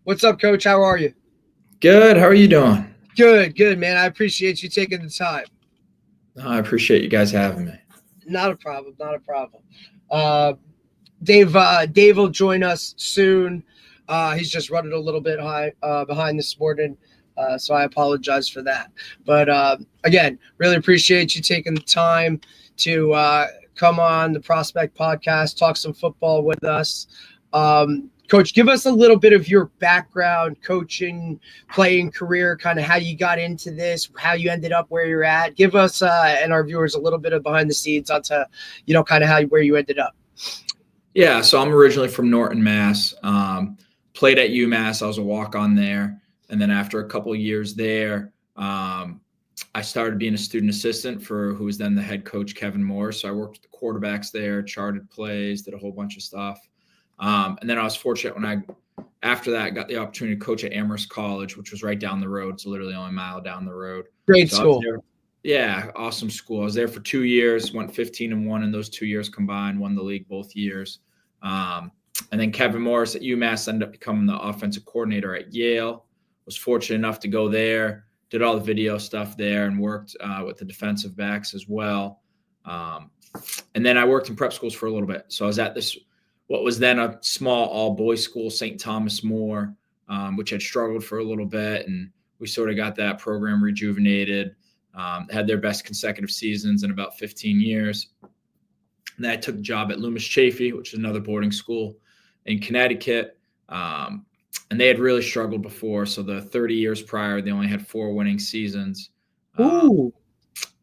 What's up, Coach? How are you? Good. How are you doing? Good, man. I appreciate you taking the time. I appreciate you guys having me. Not a problem. Dave will join us soon. He's just running a little bit behind this morning, so I apologize for that. But again, really appreciate you taking the time to come on the Prospect Podcast, talk some football with us. Coach, give us a little bit of your background, coaching, playing career, kind of how you got into this, how you ended up where you're at. Give us and our viewers a little bit of behind the scenes onto, kind of where you ended up. Yeah, so I'm originally from Norton, Mass. Played at UMass. I was a walk-on there. And then after a couple of years there, I started being a student assistant for who was then the head coach, Kevin Moore. So I worked with the quarterbacks there, charted plays, did a whole bunch of stuff. And then I was fortunate after that, got the opportunity to coach at Amherst College, which was right down the road. It's literally only a mile down the road. Great school. Yeah, awesome school. I was there for 2 years, went 15-1 in those 2 years combined, won the league both years. And then Kevin Morris at UMass ended up becoming the offensive coordinator at Yale. Was fortunate enough to go there, did all the video stuff there, and worked with the defensive backs as well. And then I worked in prep schools for a little bit. So I was at what was then a small all-boys school, St. Thomas More, which had struggled for a little bit, and we sort of got that program rejuvenated. Had their best consecutive seasons in about 15 years. And then I took a job at Loomis Chaffee, which is another boarding school in Connecticut. And they had really struggled before. So the 30 years prior, they only had 4 winning seasons. Ooh.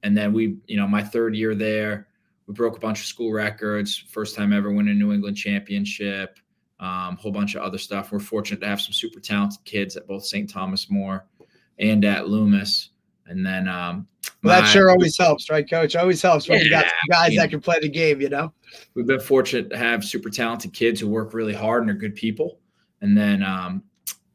And then my third year there, we broke a bunch of school records, first time ever winning a New England championship, whole bunch of other stuff. We're fortunate to have some super talented kids at both St. Thomas More and at Loomis. And then that sure always helps, right, Coach? Always helps when you got some guys that can play the game, We've been fortunate to have super talented kids who work really hard and are good people. And then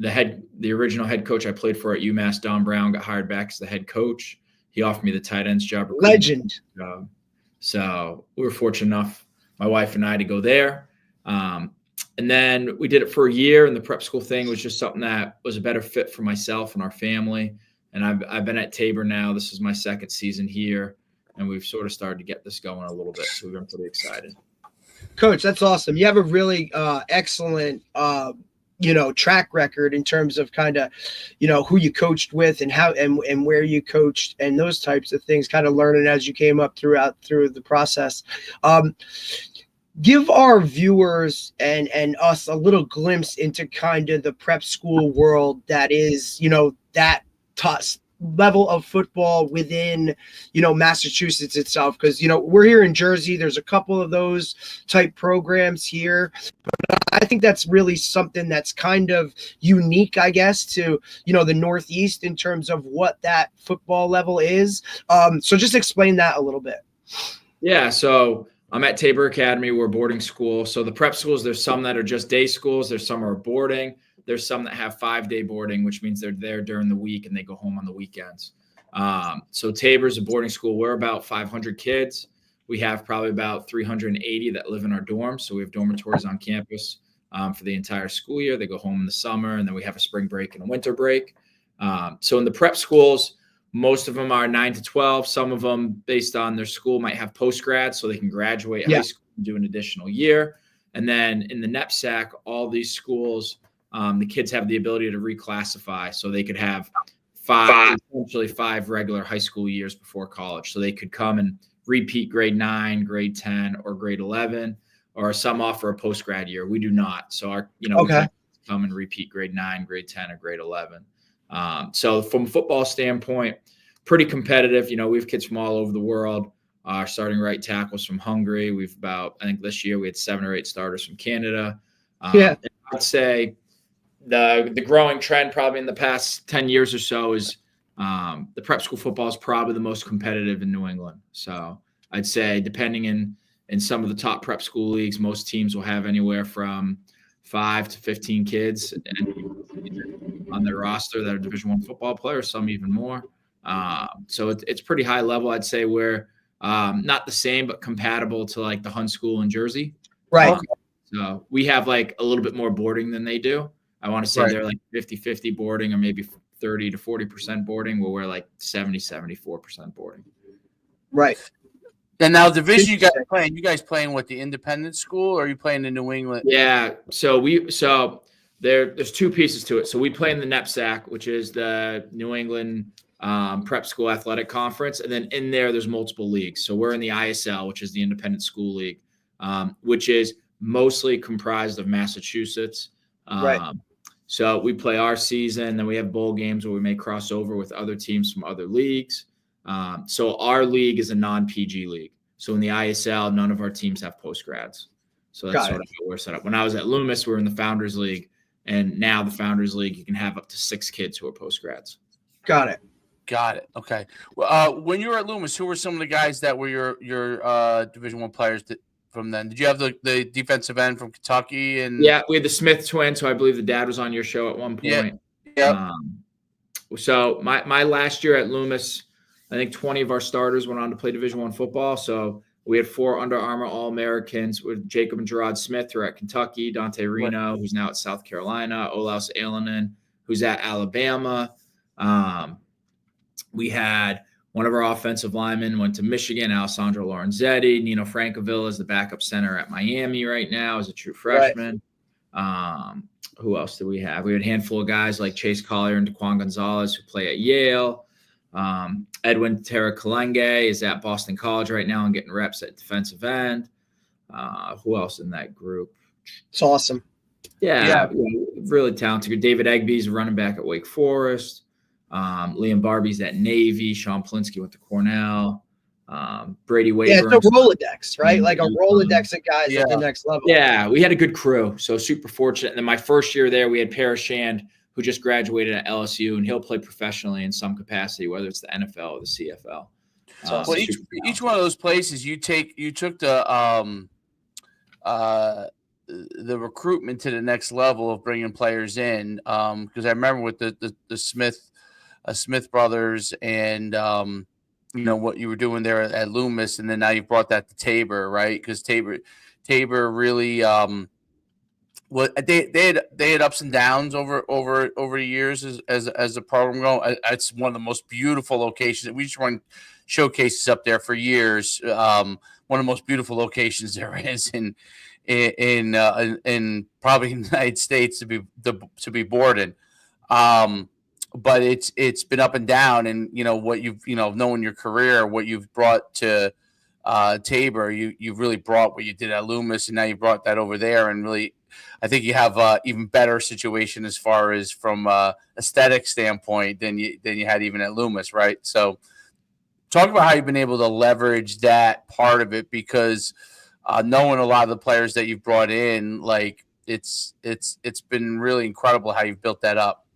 the original head coach I played for at UMass, Don Brown, got hired back as the head coach. He offered me the tight ends job. Legend. So we were fortunate enough, my wife and I, to go there. And then we did it for a year, and the prep school thing was just something that was a better fit for myself and our family. And I've been at Tabor now. This is my second season here, and we've sort of started to get this going a little bit. So we've been pretty excited. Coach, that's awesome. You have a really excellent track record in terms of kind of, who you coached with and how and where you coached and those types of things, kind of learning as you came up through the process. Give our viewers and us a little glimpse into kind of the prep school world that is, that level of football within, Massachusetts itself. Because, we're here in Jersey. There's a couple of those type programs here. But I think that's really something that's kind of unique, I guess, to, the Northeast in terms of what that football level is. So just explain that a little bit. Yeah. So I'm at Tabor Academy. We're a boarding school. So the prep schools, there's some that are just day schools. There's some are boarding. There's some that have 5-day boarding, which means they're there during the week and they go home on the weekends. So Tabor's a boarding school. We're about 500 kids. We have probably about 380 that live in our dorms. So we have dormitories on campus for the entire school year. They go home in the summer, and then we have a spring break and a winter break. So in the prep schools, most of them are 9 to 12. Some of them, based on their school, might have post-grad, so they can graduate high school and do an additional year. And then in the NEPSAC, all these schools, the kids have the ability to reclassify. So they could have essentially 5 regular high school years before college. So they could come and repeat grade 9, grade 10, or grade 11, or some offer a post-grad year. We do not. So we can come and repeat grade 9, grade 10, or grade 11. So from a football standpoint, pretty competitive. We have kids from all over the world. Our starting right tackles from Hungary. I think this year we had 7 or 8 starters from Canada. I'd say the growing trend probably in the past 10 years or so is the prep school football is probably the most competitive in New England. So I'd say depending in some of the top prep school leagues, most teams will have anywhere from 5 to 15 kids on their roster that are Division I football players, some even more. So it's pretty high level. I'd say we're not the same, but compatible to like the Hunt School in Jersey. Right. So we have like a little bit more boarding than they do. I want to say they're like 50-50 boarding, or maybe 30 to 40% boarding, where we're like 74% boarding. Right. And now division you guys playing what, the independent school, or are you playing in New England? Yeah. So there's two pieces to it. So we play in the NEPSAC, which is the New England Prep School Athletic Conference. And then in there's multiple leagues. So we're in the ISL, which is the Independent School League, which is mostly comprised of Massachusetts. Right. So we play our season, then we have bowl games where we may cross over with other teams from other leagues. So our league is a non-PG league. So in the ISL, none of our teams have post-grads. So that's sort of how we're set up. When I was at Loomis, we were in the Founders League. And now the Founders League, you can have up to 6 kids who are post-grads. Got it. Okay. Well, when you were at Loomis, who were some of the guys that were your Division I players from then? Did you have the defensive end from Kentucky? And yeah, we had the Smith twins, who I believe the dad was on your show at one point. Yeah. So my last year at Loomis, I think 20 of our starters went on to play Division I football. So we had 4 Under Armour All-Americans with Jacob and Gerard Smith, who are at Kentucky, Dante Reno, who's now at South Carolina, Olaus Alanen, who's at Alabama. We had one of our offensive linemen went to Michigan, Alessandro Lorenzetti. Nino Francavilla is the backup center at Miami right now as a true freshman. Right. Who else did we have? We had a handful of guys like Chase Collier and Daquan Gonzalez who play at Yale. Edwin Terra-Kalenge is at Boston College right now and getting reps at defensive end. Who else in that group? It's awesome. Yeah. Really talented. David Egby's running back at Wake Forest. Liam Barbie's at Navy. Sean Plinsky went to Cornell. Brady Wayburn. Yeah, it's a Rolodex, right? Like a Rolodex of guys at the next level. Yeah, we had a good crew. So super fortunate. And then my first year there, we had Paris Shand, who just graduated at LSU, and he'll play professionally in some capacity, whether it's the NFL or the CFL. Well, each one of those places you took the recruitment to the next level of bringing players in. Because I remember with the Smith brothers and what you were doing there at Loomis, and then now you brought that to Tabor, right? Because Tabor really they had ups and downs over the years as a program going. It's one of the most beautiful locations. We just run showcases up there for years. One of the most beautiful locations there is in probably the United States to be boarded. But it's been up and down, and what you've knowing your career, what you've brought to Tabor, you've really brought what you did at Loomis, and now you brought that over there, and really, I think you have even better situation as far as from aesthetic standpoint than you had even at Loomis, right? So, talk about how you've been able to leverage that part of it, because knowing a lot of the players that you've brought in, like it's been really incredible how you've built that up.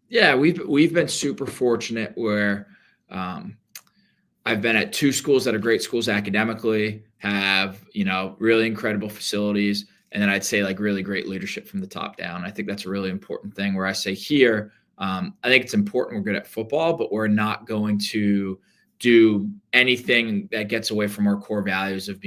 Yeah, we've been super fortunate where I've been at 2 schools that are great schools academically, have really incredible facilities, and then I'd say like really great leadership from the top down. I think that's a really important thing. Where I say here, I think it's important we're good at football, but we're not going to do anything that gets away from our core values of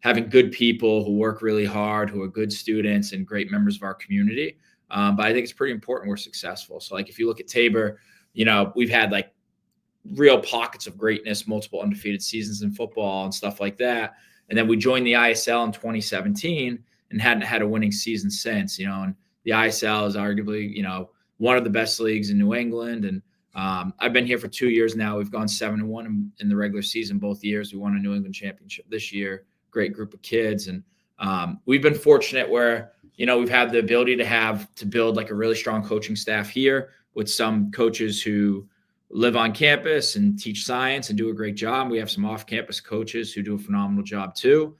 having good people who work really hard, who are good students and great members of our community. But I think it's pretty important we're successful. So like if you look at Tabor, we've had like real pockets of greatness, multiple undefeated seasons in football and stuff like that. And then we joined the ISL in 2017 and hadn't had a winning season since, and the ISL is arguably, one of the best leagues in New England. And I've been here for 2 years now. We've gone 7-1 in the regular season both years. We won a New England championship this year. Great group of kids. And we've been fortunate where, we've had the ability to build like a really strong coaching staff here with some coaches who live on campus and teach science and do a great job. We have some off-campus coaches who do a phenomenal job too.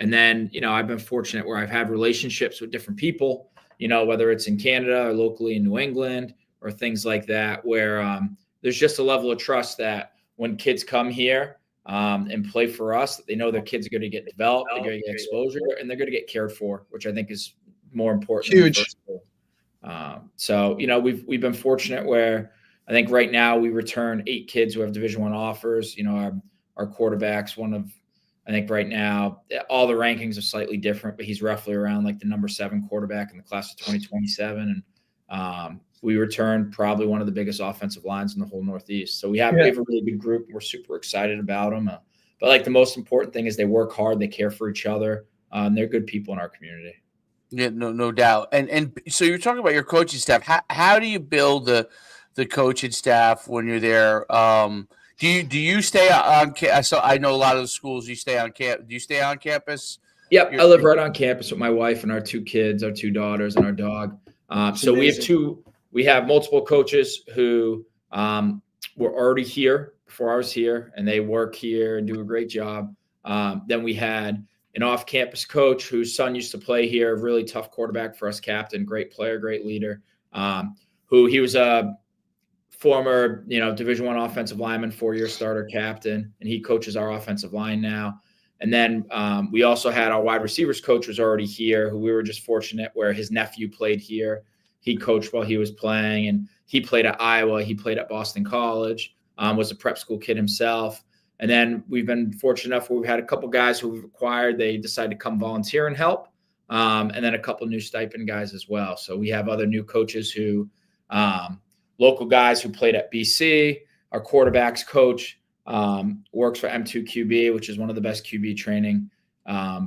And then, I've been fortunate where I've had relationships with different people, whether it's in Canada or locally in New England or things like that, where there's just a level of trust that when kids come here and play for us, that they know their kids are going to get developed, they're going to get exposure, and they're going to get cared for, which I think is more important. Huge. So, we've been fortunate where I think right now we return 8 kids who have Division I offers. Our quarterback's one of I think right now all the rankings are slightly different, but he's roughly around like the number 7 quarterback in the class of 2027. And we returned probably one of the biggest offensive lines in the whole Northeast. So we have a really good group. We're super excited about them. But like the most important thing is they work hard, they care for each other, and they're good people in our community. Yeah, no doubt. And so you're talking about your coaching staff. How do you build the coaching staff when you're there? Do you stay on campus? So I know a lot of the schools you stay on camp. Do you stay on campus? Yep, I live right on campus with my wife and our 2 kids, our 2 daughters, and our dog. So we have multiple coaches who were already here before I was here, and they work here and do a great job. Then we had an off-campus coach whose son used to play here, a really tough quarterback for us, captain, great player, great leader, who he was a former, Division I offensive lineman, 4-year starter captain, and he coaches our offensive line now. And then we also had our wide receivers coach was already here, who we were just fortunate where his nephew played here. He coached while he was playing, and he played at Iowa. He played at Boston College, was a prep school kid himself. And then we've been fortunate enough where we've had a couple guys who we've acquired. They decided to come volunteer and help. And then a couple new stipend guys as well. So we have other new coaches who local guys who played at BC. Our quarterbacks coach works for M2QB, which is one of the best QB training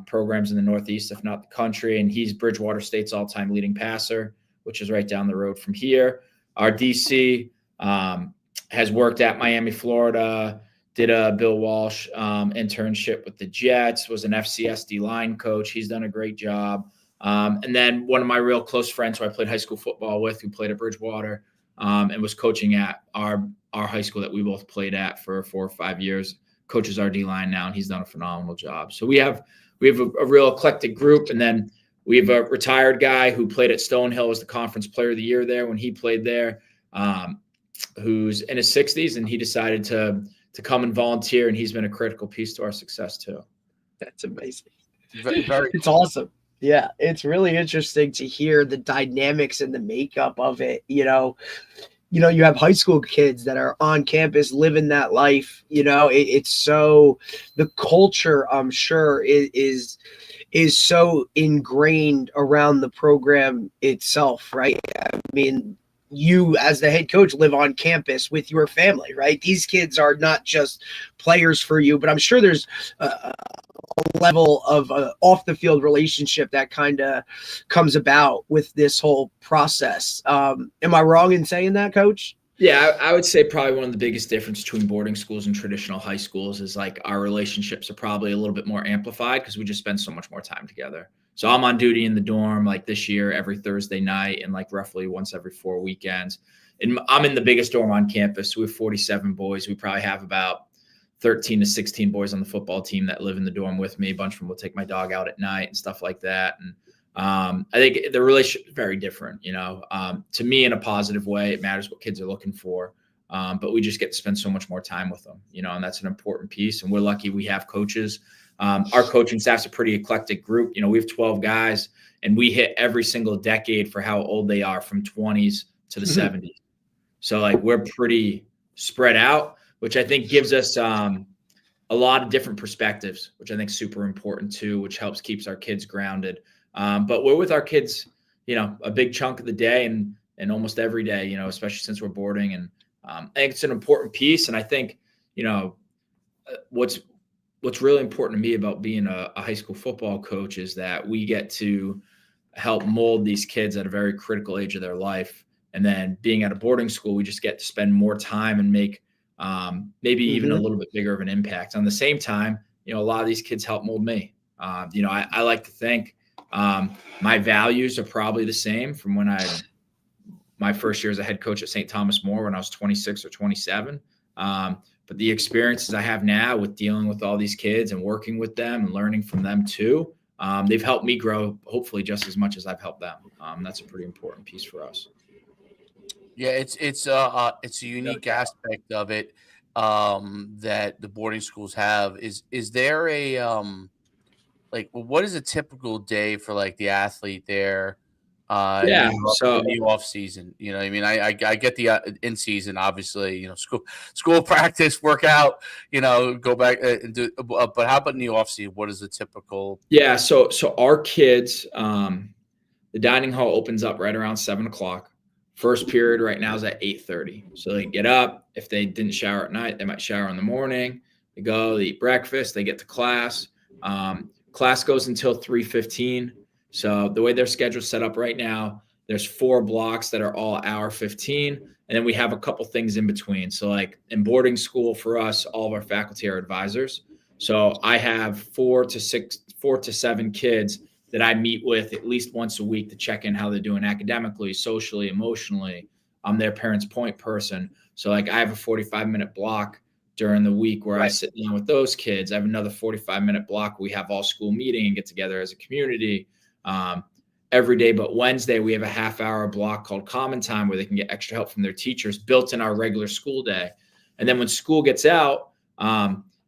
programs in the Northeast, if not the country. And he's Bridgewater State's all-time leading passer, which is right down the road from here. Our DC has worked at Miami, Florida, did a Bill Walsh internship with the Jets, was an FCS line coach. He's done a great job. And then one of my real close friends who I played high school football with, who played at Bridgewater and was coaching at our high school that we both played at for 4 or 5 years, coaches our D-line now, and he's done a phenomenal job. So we have a real eclectic group. And then we have a retired guy who played at Stonehill as the conference player of the year there when he played there, who's in his 60s, and he decided to come and volunteer, and he's been a critical piece to our success too. That's amazing. Very it's awesome. Yeah, it's really interesting to hear the dynamics and the makeup of it. You have high school kids that are on campus living that life. It's so, the culture, I'm sure, is so ingrained around the program itself, right? I mean, you as the head coach live on campus with your family, right? These kids are not just players for you, but I'm sure there's a level of off the field relationship that kind of comes about with this whole process. Am I wrong in saying that, Coach? Yeah, I would say probably one of the biggest differences between boarding schools and traditional high schools is like our relationships are probably a little bit more amplified because we just spend so much more time together. So I'm on duty in the dorm like this year every Thursday night and like roughly once every 4 weekends. And I'm in the biggest dorm on campus. We have 47 boys. We probably have about 13 to 16 boys on the football team that live in the dorm with me. A bunch of them will take my dog out at night and stuff like that. And I think the relationship is very different, to me in a positive way. It matters what kids are looking for. But we just get to spend so much more time with them, and that's an important piece. And we're lucky we have coaches. Our coaching staff's a pretty eclectic group. We have 12 guys, and we hit every single decade for how old they are, from 20s to the 70s. So like we're pretty spread out, which I think gives us a lot of different perspectives, which I think is super important too, which helps keeps our kids grounded. But we're with our kids, a big chunk of the day and almost every day, especially since we're boarding. And I think it's an important piece. And I think, what's really important to me about being a high school football coach is that we get to help mold these kids at a very critical age of their life. And then being at a boarding school, we just get to spend more time and make maybe even a little bit bigger of an impact. On the same time, a lot of these kids help mold me. I like to think my values are probably the same from when my first year as a head coach at St. Thomas More when I was 26 or 27. But the experiences I have now with dealing with all these kids and working with them and learning from them too, they've helped me grow hopefully just as much as I've helped them. That's a pretty important piece for us. Yeah, it's a unique aspect of it that the boarding schools have. Is there a what is a typical day for like the athlete there? Yeah. In the off season, you know, I mean, I get the in season, obviously, you know, school practice, workout, you know, go back and do. But how about in the off season? What is the typical? Yeah. So our kids, the dining hall opens up right around 7 o'clock. First period right now is at 8:30. So they get up. If they didn't shower at night, they might shower in the morning. They go, they eat breakfast, they get to class. Class goes until 3:15. So the way their schedule's set up right now, there's 4 blocks that are all hour 15. And then we have a couple things in between. So like in boarding school for us, all of our faculty are advisors. So I have 4 to 7 kids that I meet with at least once a week to check in how they're doing academically, socially, emotionally. I'm their parents' point person. So like I have a 45-minute block during the week where I sit down with those kids. I have another 45-minute block. We have all school meeting and get together as a community. Every day but Wednesday, we have a half-hour block called Common Time where they can get extra help from their teachers built in our regular school day. And then when school gets out,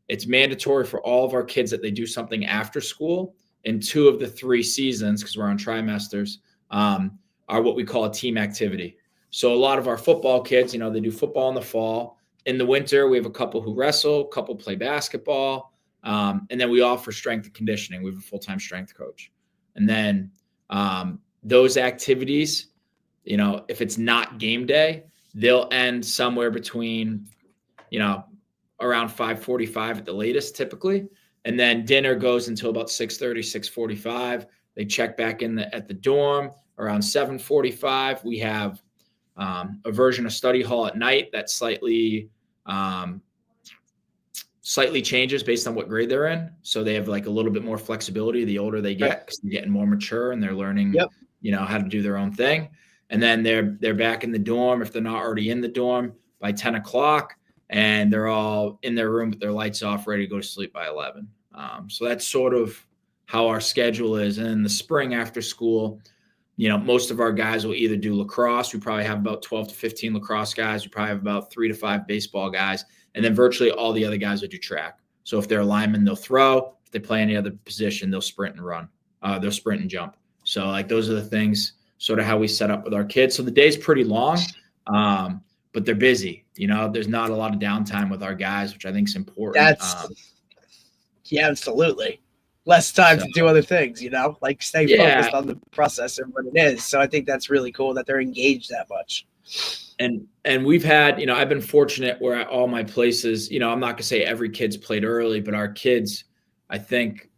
it's mandatory for all of our kids that they do something after school. And 2 of the 3 seasons, because we're on trimesters, are what we call a team activity. So a lot of our football kids, you know, they do football in the fall. In the winter, we have a couple who wrestle, a couple play basketball. And then we offer strength and conditioning. We have a full-time strength coach. And then those activities, you know, if it's not game day, they'll end somewhere between, you know, around 5:45 at the latest typically. And then dinner goes until about 6:30, 6:45. They check back in at the dorm around 7:45. We have a version of study hall at night that slightly changes based on what grade they're in. So they have like a little bit more flexibility the older they get because they're getting more mature and they're learning, you know, how to do their own thing. And then they're back in the dorm if they're not already in the dorm by 10 o'clock. And they're all in their room with their lights off, ready to go to sleep by 11. So that's sort of how our schedule is. And in the spring after school, you know, most of our guys will either do lacrosse. We probably have about 12 to 15 lacrosse guys. We probably have about 3 to 5 baseball guys. And then virtually all the other guys will do track. So if they're linemen, they'll throw. If they play any other position, they'll sprint and run. They'll sprint and jump. So like those are the things, sort of how we set up with our kids. So the day's pretty long. But they're busy. You know, there's not a lot of downtime with our guys, which I think is important. Yeah, absolutely. Less time to do other things, you know, like stay focused on the process and what it is. So I think that's really cool that they're engaged that much. And we've had, you know, I've been fortunate where at all my places, you know, I'm not gonna say every kid's played early, but our kids, I think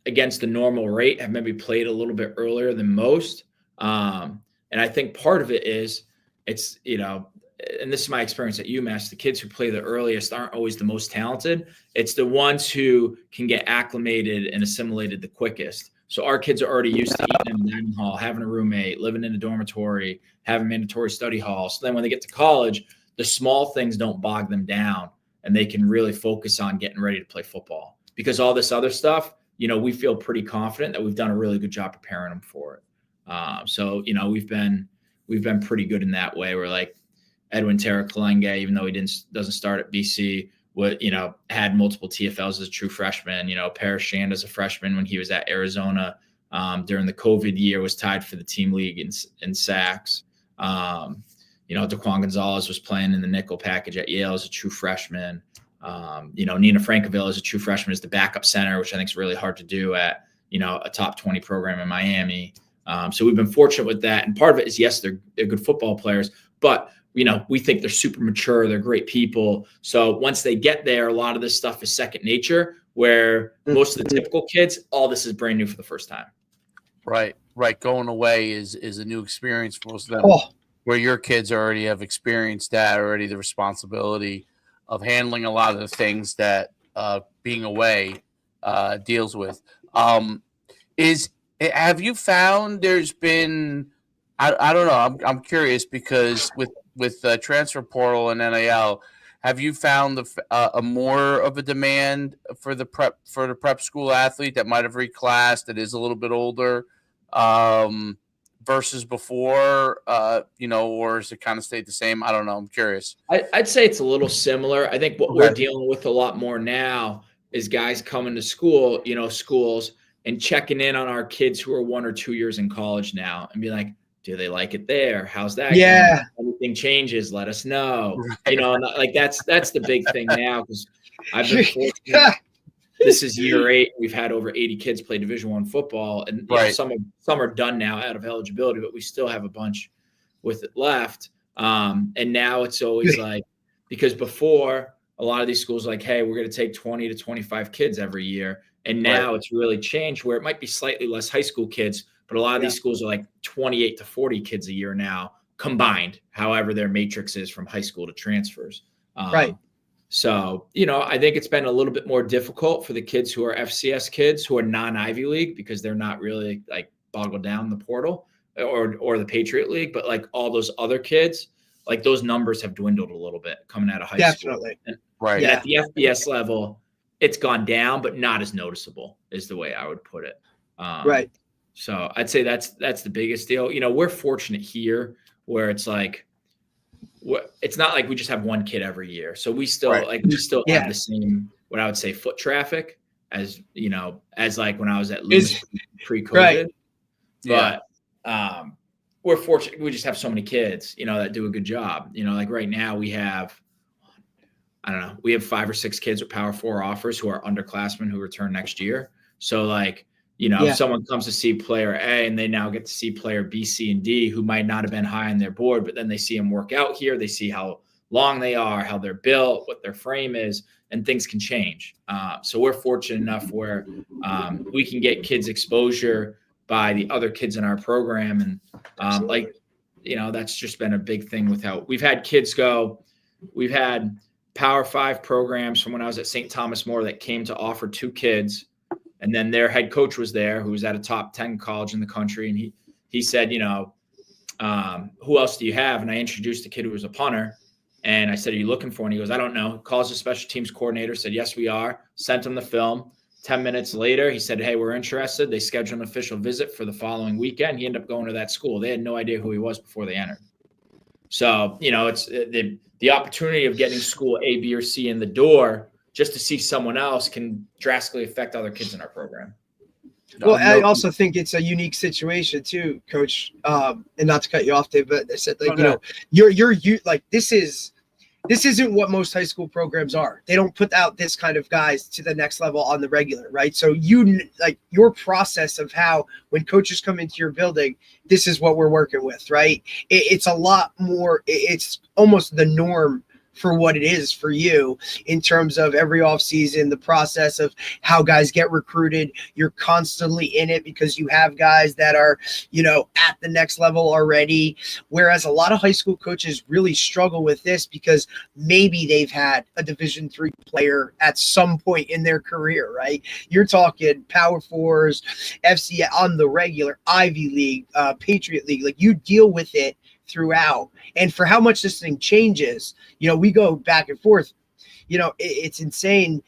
against the normal rate have maybe played a little bit earlier than most. And I think part of it is, it's, you know, and this is my experience at UMass, the kids who play the earliest aren't always the most talented. It's the ones who can get acclimated and assimilated the quickest. So our kids are already used to eating in the dining hall, having a roommate, living in a dormitory, having mandatory study hall. So then when they get to college, the small things don't bog them down and they can really focus on getting ready to play football. Because all this other stuff, you know, we feel pretty confident that we've done a really good job preparing them for it. So, you know, we've been pretty good in that way. We're like Edwin Terra-Kalenge, even though he doesn't start at BC, had multiple TFLs as a true freshman. You know, Parrish Shand as a freshman when he was at Arizona during the COVID year was tied for the team league in sacks. You know, Daquan Gonzalez was playing in the nickel package at Yale as a true freshman. You know, Nina Francoville as a true freshman as the backup center, which I think is really hard to do at, you know, a top 20 program in Miami. So we've been fortunate with that. And part of it is, yes, they're good football players, but, you know, we think they're super mature. They're great people. So once they get there, a lot of this stuff is second nature, where most of the typical kids, all this is brand new for the first time. Right. Going away is a new experience for most of them, where your kids already have experienced that already, the responsibility of handling a lot of the things that being away deals with. Have you found there's been, I don't know, I'm curious, because with transfer portal and NIL, have you found a more of a demand for the prep school athlete that might have reclassed, that is a little bit older, versus before, you know, or has it kind of stayed the same? I don't know. I'm curious. I'd say it's a little similar. I think what we're dealing with a lot more now is guys coming to school, you know, schools and checking in on our kids who are 1 or 2 years in college now and be like, do they like it there? How's that Yeah. going? Anything changes, let us know. Right. Like that's the big thing now, because I've been fortunate. This is year 8. We've had over 80 kids play Division I football, and Right. some are done now out of eligibility, but we still have a bunch with it left. And now it's always like, because before a lot of these schools like, hey, we're going to take 20 to 25 kids every year. And now it's really changed where it might be slightly less high school kids, but a lot of these schools are like 28 to 40 kids a year now combined, however their matrix is from high school to transfers. Right. So, I think it's been a little bit more difficult for the kids who are FCS kids who are non-Ivy League, because they're not really like boggled down the portal or the Patriot League, but like all those other kids, like those numbers have dwindled a little bit coming out of high school. Definitely. Right. And at the FBS level, it's gone down, but not as noticeable is the way I would put it. Right. So I'd say that's the biggest deal. We're fortunate here where it's like, it's not like we just have one kid every year. So we still have the same, what I would say, foot traffic as like when I was at Lewis pre-COVID. Right. But we're fortunate. We just have so many kids, that do a good job. Like right now we have 5 or 6 kids with Power 4 offers who are underclassmen who return next year. So like, if someone comes to see player A and they now get to see player B, C, and D, who might not have been high on their board, but then they see them work out here. They see how long they are, how they're built, what their frame is, and things can change. So we're fortunate enough where we can get kids exposure by the other kids in our program. And that's just been a big thing with how we've had kids go. We've had Power 5 programs from when I was at St. Thomas More that came to offer 2 kids. And then their head coach was there, who was at a top 10 college in the country. And he said, who else do you have? And I introduced a kid who was a punter. And I said, are you looking for one? He goes, I don't know. Calls the special teams coordinator, said, yes, we are. Sent him the film. 10 minutes later, he said, hey, we're interested. They scheduled an official visit for the following weekend. He ended up going to that school. They had no idea who he was before they entered. So, it's the opportunity of getting school A, B, or C in the door just to see someone else can drastically affect other kids in our program. Well, I also think it's a unique situation too, Coach. And not to cut you off, Dave, but I said, like, you're like, this isn't what most high school programs are. They don't put out this kind of guys to the next level on the regular, right? So your process of how, when coaches come into your building, this is what we're working with, right? It's a lot more. It's almost the norm for what it is for you in terms of every offseason, the process of how guys get recruited. You're constantly in it because you have guys that are, at the next level already. Whereas a lot of high school coaches really struggle with this because maybe they've had a Division III player at some point in their career, right? You're talking Power 4s, FCS on the regular, Ivy League, Patriot League. Like, you deal with it throughout. And for how much this thing changes, we go back and forth. It's insane.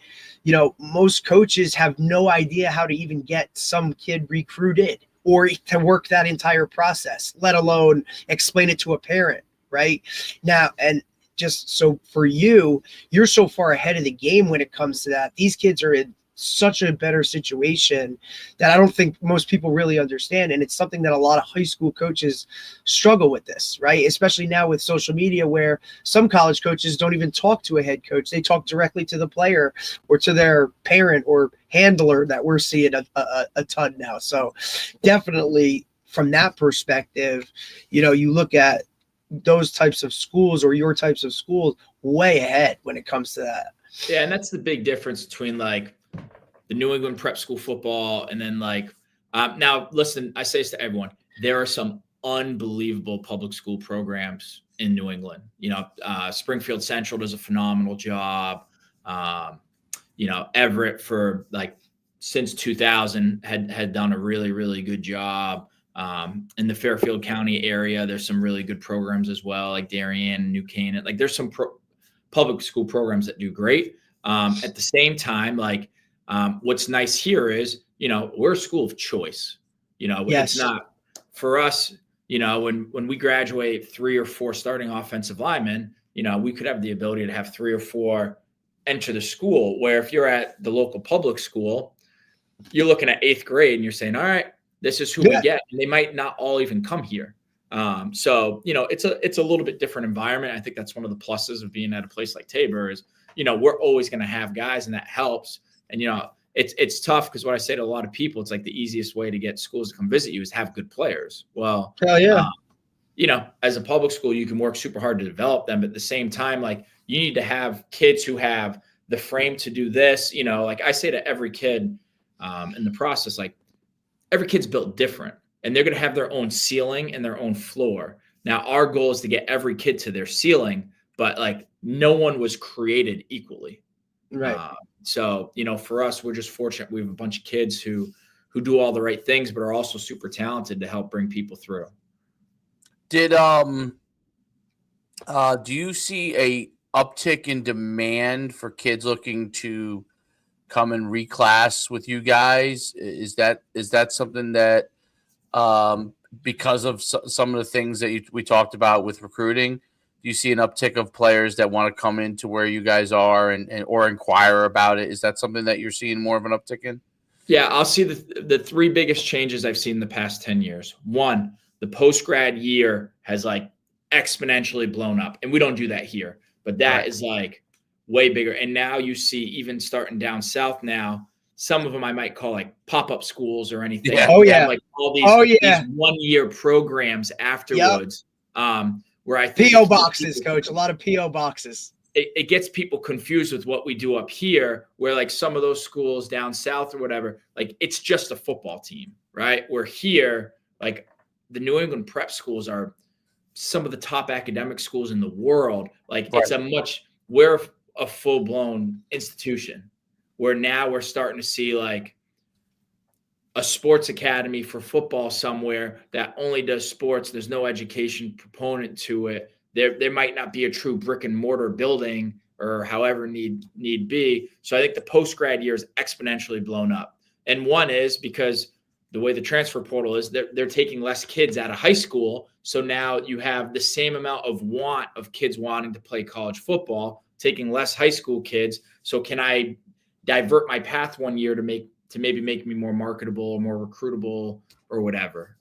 Most coaches have no idea how to even get some kid recruited or to work that entire process, let alone explain it to a parent, right? Now, and just so for you're so far ahead of the game when it comes to that. These kids are in such a better situation that I don't think most people really understand. And it's something that a lot of high school coaches struggle with this, right? Especially now with social media, where some college coaches don't even talk to a head coach. They talk directly to the player or to their parent or handler that we're seeing a ton now. So definitely from that perspective, you look at those types of schools or your types of schools way ahead when it comes to that. Yeah. And that's the big difference between like the New England prep school football. And then now listen, I say this to everyone. There are some unbelievable public school programs in New England. Springfield Central does a phenomenal job. Everett for since 2000 had done a really, really good job. In the Fairfield County area, there's some really good programs as well, like Darien, New Canaan. There's some public school programs that do great. At the same time, what's nice here is, we're a school of choice. It's not for us, when we graduate 3 or 4 starting offensive linemen, we could have the ability to have 3 or 4 enter the school, where if you're at the local public school, you're looking at 8th grade and you're saying, all right, this is who we get. And they might not all even come here. So, it's a little bit different environment. I think that's one of the pluses of being at a place like Tabor is, we're always going to have guys, and that helps. And, it's tough because what I say to a lot of people, it's like the easiest way to get schools to come visit you is have good players. Well, hell yeah. As a public school, you can work super hard to develop them. But at the same time, like you need to have kids who have the frame to do this. Like I say to every kid in the process, like every kid's built different and they're going to have their own ceiling and their own floor. Now, our goal is to get every kid to their ceiling, but like no one was created equally. Right. So, for us, we're just fortunate. We have a bunch of kids who do all the right things, but are also super talented to help bring people through. Do you see a uptick in demand for kids looking to come and reclass with you guys? Is that something that because of some of the things that we talked about with recruiting, do you see an uptick of players that want to come into where you guys are and or inquire about it? Is that something that you're seeing more of an uptick in? Yeah, I'll see the 3 biggest changes I've seen in the past 10 years. 1, the post-grad year has like exponentially blown up, and we don't do that here, but that is like way bigger. And now you see, even starting down south now, some of them I might call like pop-up schools or anything. Yeah. Oh, yeah. Like all these 1-year programs afterwards. Where I think PO boxes, coach, a lot of PO boxes. It gets people confused with what we do up here, where like some of those schools down south or whatever, like it's just a football team, right? Where here, like the New England prep schools are some of the top academic schools in the world. Like we're a full-blown institution, where now we're starting to see like a sports academy for football somewhere that only does sports. There's no education component to it. There might not be a true brick and mortar building or however need be. So I think the post-grad year is exponentially blown up. And one is because the way the transfer portal is, they're taking less kids out of high school. So now you have the same amount of kids wanting to play college football, taking less high school kids. So can I divert my path 1 year to maybe make me more marketable or more recruitable or whatever?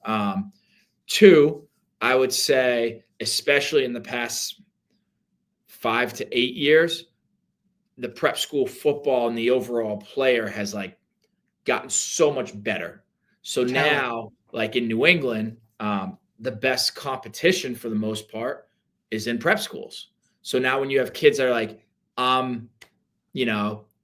2, I would say, especially in the past 5 to 8 years, the prep school football and the overall player has like gotten so much better. So now, like in New England, the best competition for the most part is in prep schools. So now when you have kids that are like,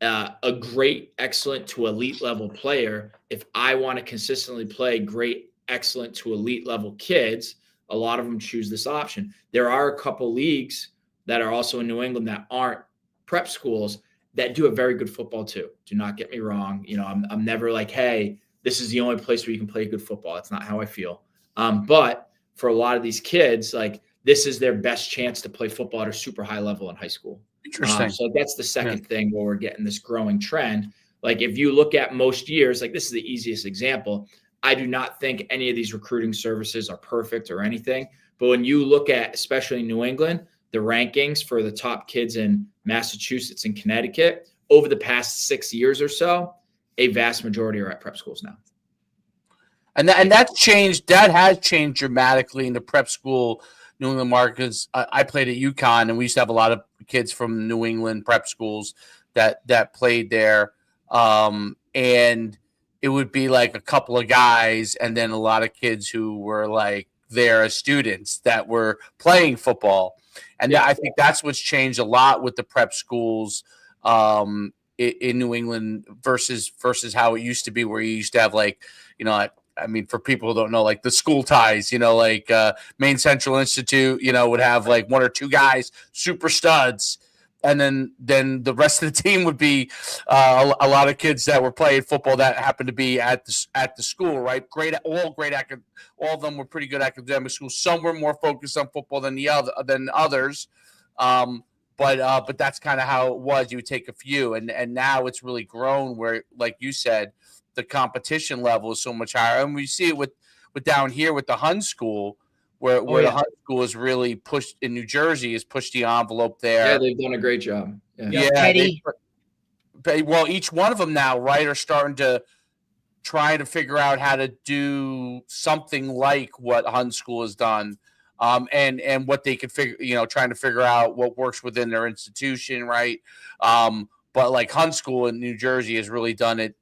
a great, excellent to elite level player, if I want to consistently play great, excellent to elite level kids, a lot of them choose this option. There are a couple leagues that are also in New England that aren't prep schools that do a very good football too. Do not get me wrong. I'm never like, hey, this is the only place where you can play good football. That's not how I feel. But for a lot of these kids, like this is their best chance to play football at a super high level in high school. Interesting. So that's the second thing where we're getting this growing trend. Like if you look at most years, like this is the easiest example. I do not think any of these recruiting services are perfect or anything. But when you look at, especially in New England, the rankings for the top kids in Massachusetts and Connecticut over the past 6 years or so, a vast majority are at prep schools now. And that's changed. That has changed dramatically in the prep school New England markets. I played at UConn, and we used to have a lot of kids from New England prep schools that played there. And it would be like a couple of guys and then a lot of kids who were like there as students that were playing football. And I think that's what's changed a lot with the prep schools in New England versus how it used to be, where you used to have like, I mean, for people who don't know, like the school ties, like Maine Central Institute, would have like 1 or 2 guys, super studs. And then the rest of the team would be a lot of kids that were playing football that happened to be at the school, right? All of them were pretty good academic schools. Some were more focused on football than others. But that's kind of how it was. You would take a few, and now it's really grown where, like you said, the competition level is so much higher. And we see it with down here with the Hun School, where the Hun School is really pushed in New Jersey, has pushed the envelope there. Yeah, they've done a great job. Well, each one of them now, right, are starting to trying to figure out how to do something like what Hun School has done, and what they could figure, trying to figure out what works within their institution, right? But like Hun School in New Jersey has really done it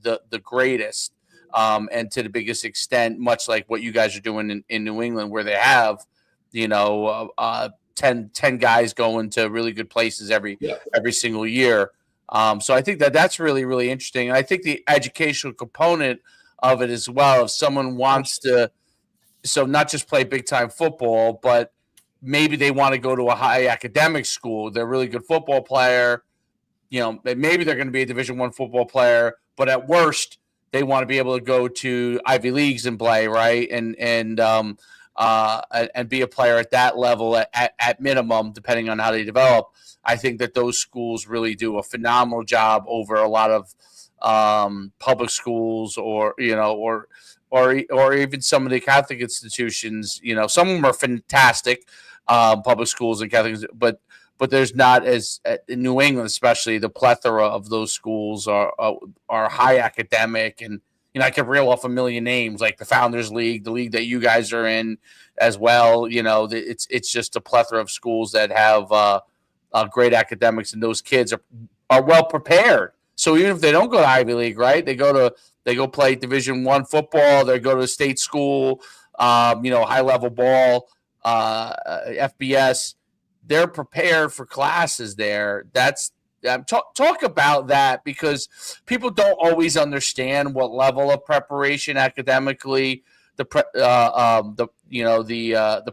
the greatest, and to the biggest extent, much like what you guys are doing in New England, where they have, 10 guys going to really good places every single year. So I think that's really, really interesting. And I think the educational component of it as well, if someone wants to, so not just play big time football, but maybe they want to go to a high academic school. They're a really good football player. Maybe they're going to be a Division I football player, but at worst, they want to be able to go to Ivy Leagues and play, right? And be a player at that level at minimum, depending on how they develop. I think that those schools really do a phenomenal job over a lot of public schools, or even some of the Catholic institutions. Some of them are fantastic, public schools and Catholic, but there's not, as in New England, especially, the plethora of those schools are high academic. And I could reel off a million names, like the Founders League, the league that you guys are in as well. It's just a plethora of schools that have great academics, and those kids are well prepared. So even if they don't go to Ivy League, right, they go play Division I football, they go to a state school, high level ball, FBS. They're prepared for classes there. Talk about that, because people don't always understand what level of preparation academically the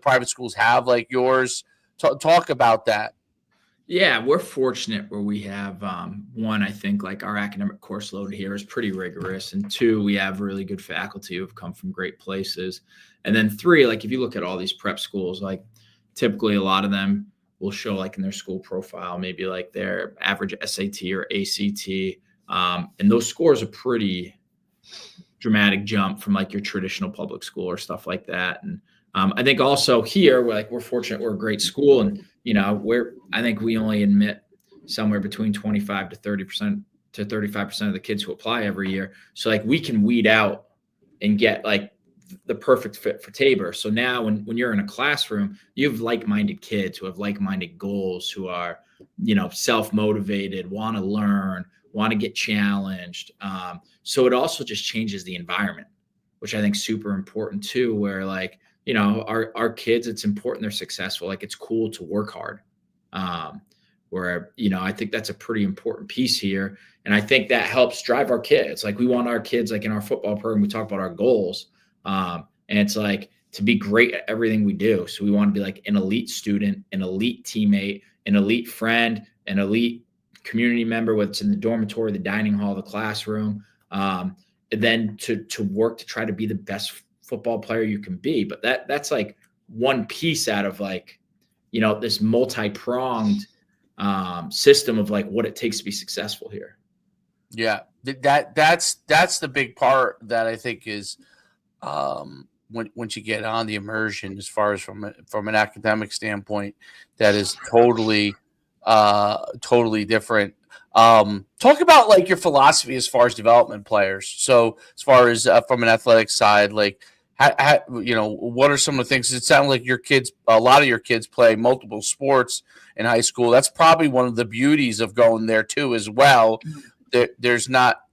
private schools have, like yours. Talk about that. Yeah, we're fortunate where we have one, I think, like, our academic course load here is pretty rigorous, and two, we have really good faculty who have come from great places, and then three, like, if you look at all these prep schools, like, typically a lot of them will show, like, in their school profile, maybe like their average SAT or ACT, and those scores are pretty dramatic jump from, like, your traditional public school or stuff like that. And I think also here, we're fortunate, we're a great school, and I think we only admit somewhere between 25 to 30% to 35% of the kids who apply every year. So, like, we can weed out and get, like, the perfect fit for Tabor. So now when you're in a classroom, you have like-minded kids who have like-minded goals, who are, self-motivated, want to learn, want to get challenged. So it also just changes the environment, which I think is super important too, where, like, our kids, it's important they're successful. Like, it's cool to work hard. Where, I think that's a pretty important piece here. And I think that helps drive our kids. Like, we want our kids, like in our football program, we talk about our goals. And it's like to be great at everything we do. So we want to be like an elite student, an elite teammate, an elite friend, an elite community member, whether it's in the dormitory, the dining hall, the classroom, and then to work to try to be the best football player you can be. But that's like one piece out of, like, this multi-pronged system of, like, what it takes to be successful here. Yeah, that's the big part that I think is, once you get on the immersion, as far as from an academic standpoint, that is totally different. Talk about, like, your philosophy as far as development players. So as far as from an athletic side, like, what are some of the things? It sounds like a lot of your kids play multiple sports in high school. That's probably one of the beauties of going there too, as well. There's not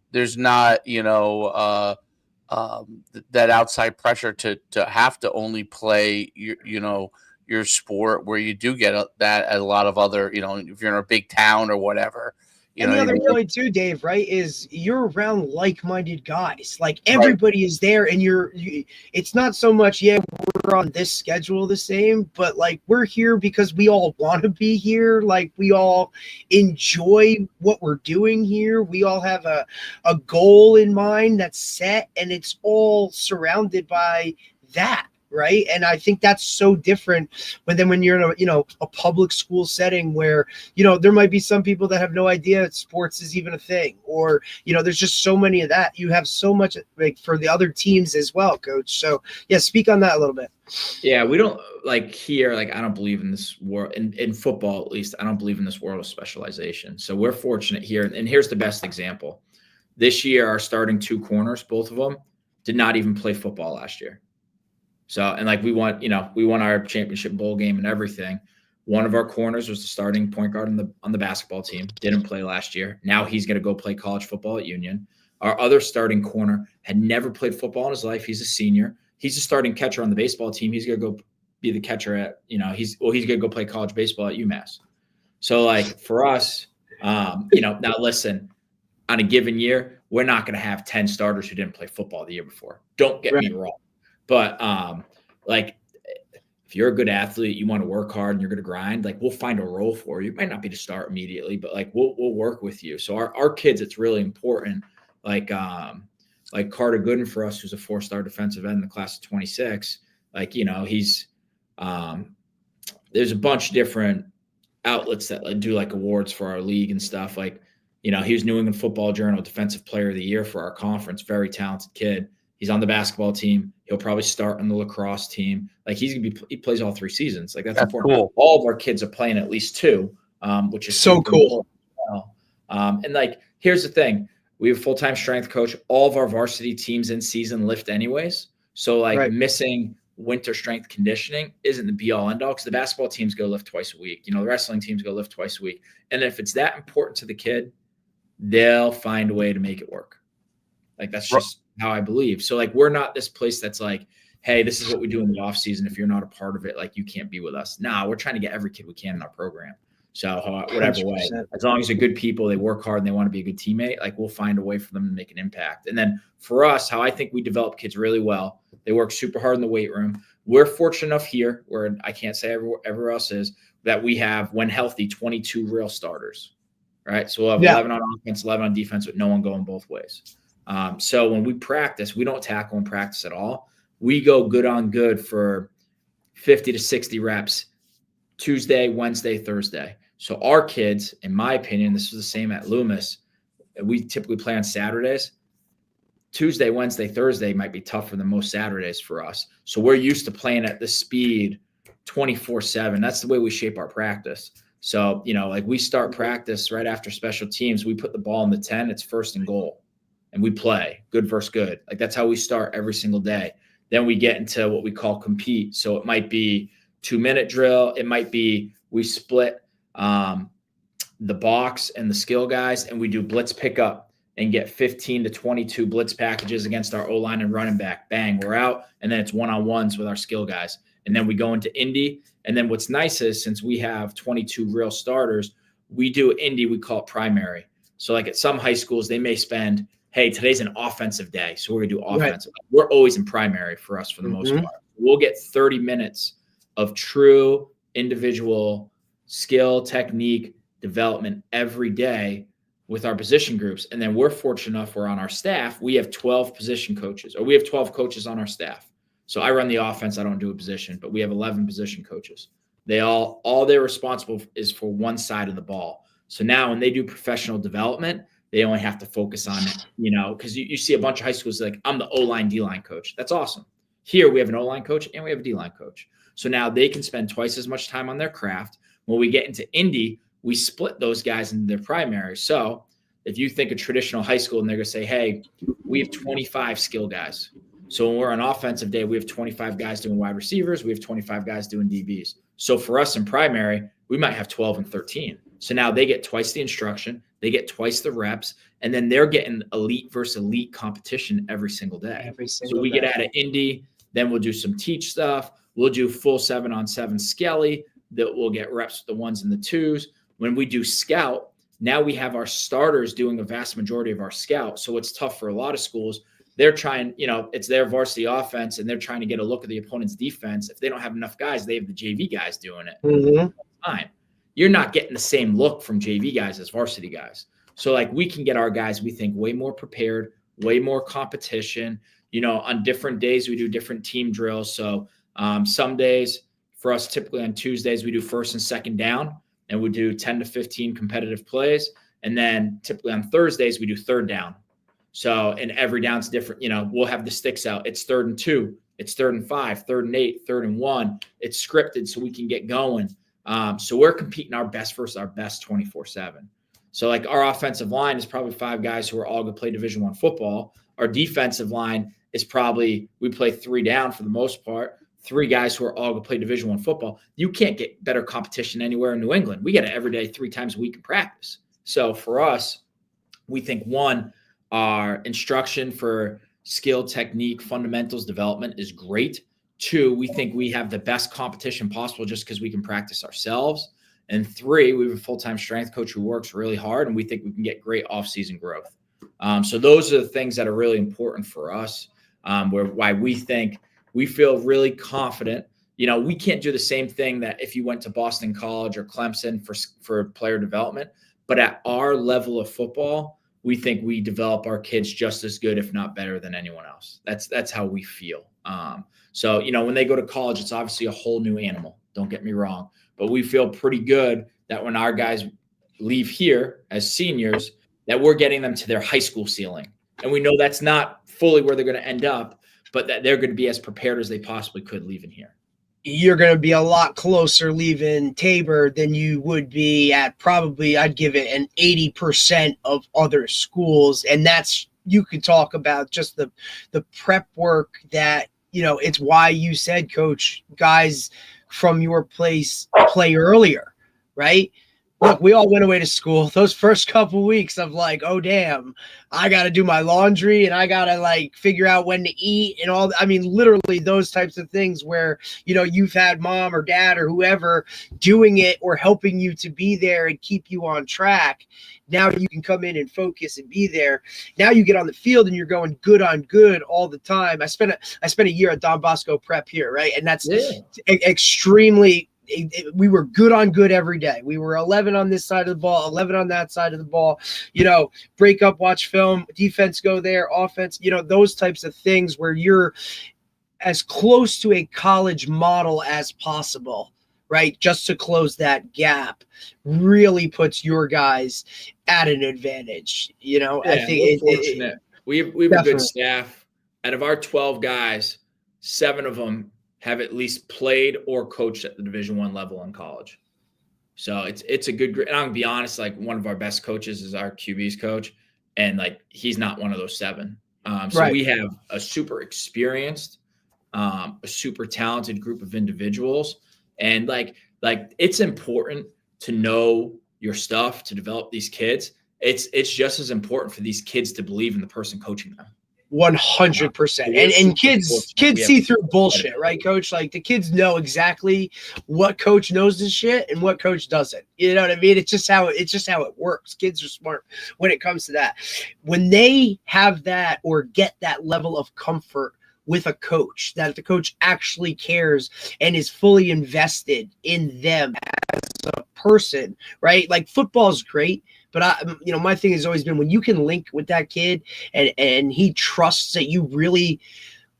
that outside pressure to have to only play your sport, where you do get that at a lot of other, if you're in a big town or whatever. And the other point too, Dave, right, is you're around like-minded guys. Like, everybody is there, and it's not so much, we're on this schedule the same, but, like, we're here because we all want to be here. Like, we all enjoy what we're doing here. We all have a goal in mind that's set, and it's all surrounded by that. Right. And I think that's so different when you're in a public school setting where, there might be some people that have no idea sports is even a thing, or, there's just so many of that. You have so much, like, for the other teams as well, Coach. So yeah, speak on that a little bit. Yeah, we don't, like, here, like, I don't believe in this world, in football at least, I don't believe in this world of specialization. So we're fortunate here. And here's the best example. This year, our starting 2 corners, both of them, did not even play football last year. So, and like we won our championship bowl game and everything. One of our corners was the starting point guard on the basketball team, didn't play last year. Now he's going to go play college football at Union. Our other starting corner had never played football in his life. He's a senior. He's a starting catcher on the baseball team. He's going to go be the catcher at, he's going to go play college baseball at UMass. So like for us, now listen, on a given year, we're not going to have 10 starters who didn't play football the year before. Don't get me wrong. But like if you're a good athlete, you want to work hard and you're going to grind, like we'll find a role for you. It might not be to start immediately, but like we'll work with you. So our kids, it's really important. Like Carter Gooden for us, who's a 4-star defensive end in the class of 26. Like, he's there's a bunch of different outlets that do like awards for our league and stuff. Like, he was New England Football Journal Defensive Player of the Year for our conference. Very talented kid. He's on the basketball team. He'll probably start on the lacrosse team. Like he plays all 3 seasons. Like that's important. Cool. All of our kids are playing at least 2, which is so cool. And like, here's the thing. We have a full-time strength coach. All of our varsity teams in season lift anyways. So like missing winter strength conditioning isn't the be all end all, because the basketball teams go lift twice a week. The wrestling teams go lift twice a week. And if it's that important to the kid, they'll find a way to make it work. Like that's just how I believe. So like, we're not this place that's like, hey, this is what we do in the off season. If you're not a part of it, like you can't be with us. Nah, we're trying to get every kid we can in our program. So whatever 100%. Way, as long as they're good people, they work hard and they want to be a good teammate, like we'll find a way for them to make an impact. And then for us, how I think we develop kids really well, they work super hard in the weight room. We're fortunate enough here, where I can't say everywhere else is, that we have, when healthy, 22 real starters, right? So we'll have 11 on offense, 11 on defense, with no one going both ways. So when we practice, we don't tackle and practice at all. We go good on good for 50 to 60 reps Tuesday, Wednesday, Thursday. So our kids, in my opinion, this is the same at Loomis. We typically play on Saturdays. Tuesday, Wednesday, Thursday might be tougher than most Saturdays for us. So we're used to playing at this speed 24/7. That's the way we shape our practice. So, like we start practice right after special teams. We put the ball in the 10, it's 1st and goal. And we play good versus good. Like that's how we start every single day. Then we get into what we call compete. So it might be 2-minute drill. It might be we split the box and the skill guys, and we do blitz pickup and get 15 to 22 blitz packages against our O-line and running back. Bang, we're out. And then it's one-on-ones with our skill guys. And then we go into Indy. And then what's nice is, since we have 22 real starters, we do Indy, we call it primary. So like at some high schools, they may spend, hey, today's an offensive day, so we're going to do offensive. Right. We're always in primary for us for the most part. We'll get 30 minutes of true individual skill, technique, development every day with our position groups. And then we're fortunate enough, we're on our staff, we have 12 position coaches, or we have 12 coaches on our staff. So I run the offense, I don't do a position, but we have 11 position coaches. They all they're responsible is for one side of the ball. So now when they do professional development, they only have to focus on it, because you see a bunch of high schools like, I'm the O-line, D-line coach. That's awesome. Here we have an O-line coach and we have a D-line coach. So now they can spend twice as much time on their craft. When we get into Indy, we split those guys into their primary. So if you think a traditional high school and they're going to say, hey, we have 25 skill guys. So when we're on offensive day, we have 25 guys doing wide receivers. We have 25 guys doing DBs. So for us in primary, we might have 12 and 13. So now they get twice the instruction, they get twice the reps, and then they're getting elite versus elite competition every single day. So we get out of Indy, then we'll do some teach stuff. We'll do full 7-on-7 skelly that we'll get reps with the 1s and the 2s. When we do scout, now we have our starters doing a vast majority of our scout. So it's tough for a lot of schools. They're trying, it's their varsity offense and they're trying to get a look at the opponent's defense. If they don't have enough guys, they have the JV guys doing it. Fine. You're not getting the same look from JV guys as varsity guys. So like we can get our guys, we think, way more prepared, way more competition. On different days, we do different team drills. So some days for us, typically on Tuesdays, we do 1st and 2nd down, and we do 10 to 15 competitive plays. And then typically on Thursdays, we do 3rd down. So, and every down's different. We'll have the sticks out. It's 3rd and 2. It's 3rd and 5, 3rd and 8, 3rd and 1. It's scripted so we can get going. So we're competing our best versus our best 24/7. So like our offensive line is probably 5 guys who are all going to play Division I football. Our defensive line is probably, we play 3 down for the most part, 3 guys who are all going to play Division I football. You can't get better competition anywhere in New England. We get it every day, 3 times a week in practice. So for us, we think, one, our instruction for skill, technique, fundamentals development is great. 2, we think we have the best competition possible just because we can practice ourselves. And 3, we have a full-time strength coach who works really hard, and we think we can get great off-season growth. So those are the things that are really important for us, why we think we feel really confident. You know, we can't do the same thing that if you went to Boston College or Clemson for player development, but at our level of football, we think we develop our kids just as good, if not better, than anyone else. That's how we feel. So, you know, when they go to college, it's obviously a whole new animal. Don't get me wrong. But we feel pretty good that when our guys leave here as seniors, that we're getting them to their high school ceiling. And we know that's not fully where they're going to end up, but that they're going to be as prepared as they possibly could leaving here. You're going to be a lot closer leaving Tabor than you would be at probably, I'd give it an 80% of other schools. And that's, you could talk about just the prep work that, you know, it's why you said, Coach, guys from your place play earlier, right? Look, we all went away to school. Those first couple weeks of like, oh, damn, I got to do my laundry and I got to like figure out when to eat and all. I mean, literally those types of things where, you know, you've had mom or dad or whoever doing it or helping you to be there and keep you on track. Now you can come in and focus and be there. Now you get on the field and you're going good on good all the time. I spent a year at Depascale prep here, right? And that's extremely. We were good on good every day. We were 11 on this side of the ball, 11 on that side of the ball, you know, break up, watch film, defense go there, offense, you know, those types of things where you're as close to a college model as possible, right? Just to close that gap really puts your guys at an advantage. You know, yeah, I think we're fortunate. We have a good staff. Out of our 12 guys, 7 of them have at least played or coached at the Division I level in college. So it's a good group. And I'm gonna be honest, like one of our best coaches is our QB's coach. And like, he's not one of those 7. So we have a super experienced, a super talented group of individuals. And like it's important to know your stuff, to develop these kids. It's just as important for these kids to believe in the person coaching them. 100%. And kids see through bullshit, right, Coach? Like the kids know exactly what coach knows this shit and what coach doesn't. You know what I mean? It's just how it works. Kids are smart when it comes to that. When they have that or get that level of comfort with a coach, that the coach actually cares and is fully invested in them as a person, right? Like football is great. But my thing has always been when you can link with that kid and he trusts that you really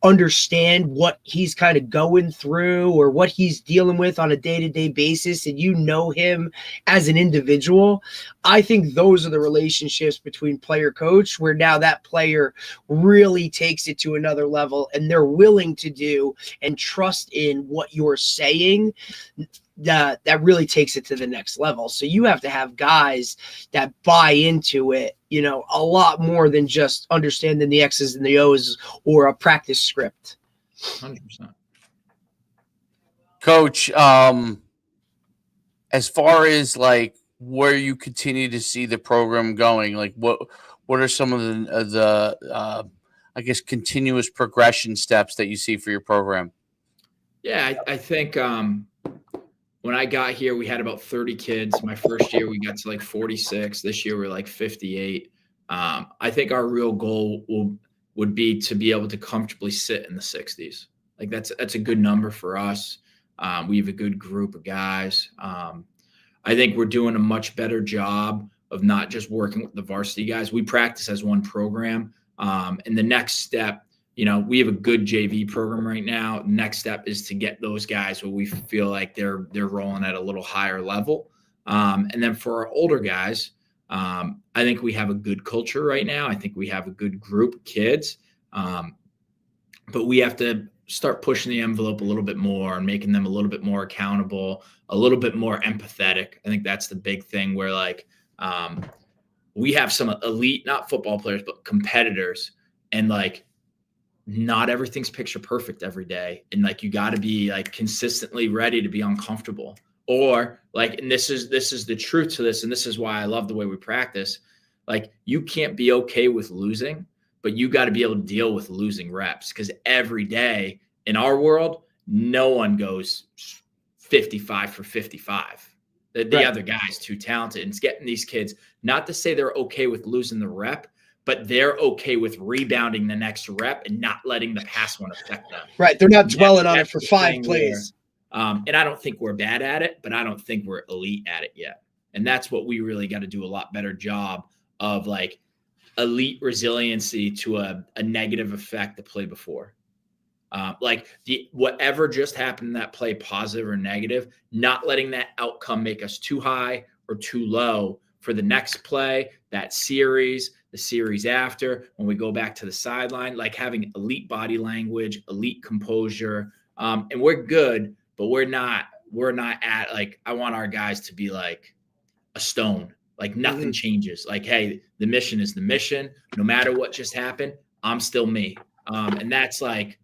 understand what he's kind of going through or what he's dealing with on a day-to-day basis and you know him as an individual, I think those are the relationships between player coach where now that player really takes it to another level and they're willing to do and trust in what you're saying. That really takes it to the next level. So you have to have guys that buy into it, you know, a lot more than just understanding the X's and the O's or a practice script. 100%. Coach, as far as like where you continue to see the program going, like what are some of the I guess continuous progression steps that you see for your program? Yeah, I think when I got here, we had about 30 kids. My first year, we got to like 46. This year, we're like 58. I think our real goal would be to be able to comfortably sit in the 60s. Like that's a good number for us. We have a good group of guys. I think we're doing a much better job of not just working with the varsity guys. We practice as one program. And the next step, you know, we have a good JV program right now. Next step is to get those guys where we feel like they're rolling at a little higher level. And then for our older guys, I think we have a good culture right now. I think we have a good group of kids. But we have to start pushing the envelope a little bit more and making them a little bit more accountable, a little bit more empathetic. I think that's the big thing where like, we have some elite, not football players, but competitors, and like not everything's picture perfect every day. And like, you got to be like consistently ready to be uncomfortable, or like, and this is the truth to this. And this is why I love the way we practice. Like, you can't be okay with losing, but you got to be able to deal with losing reps. Cause every day in our world, no one goes 55 for 55. The other guy's too talented. And it's getting these kids, not to say they're okay with losing the rep, but they're okay with rebounding the next rep and not letting the past one affect them. Right. They're not dwelling on it for 5 plays. And I don't think we're bad at it, but I don't think we're elite at it yet. And that's what we really got to do a lot better job of, like elite resiliency to a negative effect the play before. Like whatever just happened in that play, positive or negative, not letting that outcome make us too high or too low for the next play, that series, the series after, when we go back to the sideline, like having elite body language, elite composure. And we're good, but we're not at, like, I want our guys to be like a stone, like nothing changes. Like, hey, the mission is the mission. No matter what just happened, I'm still me. And that's the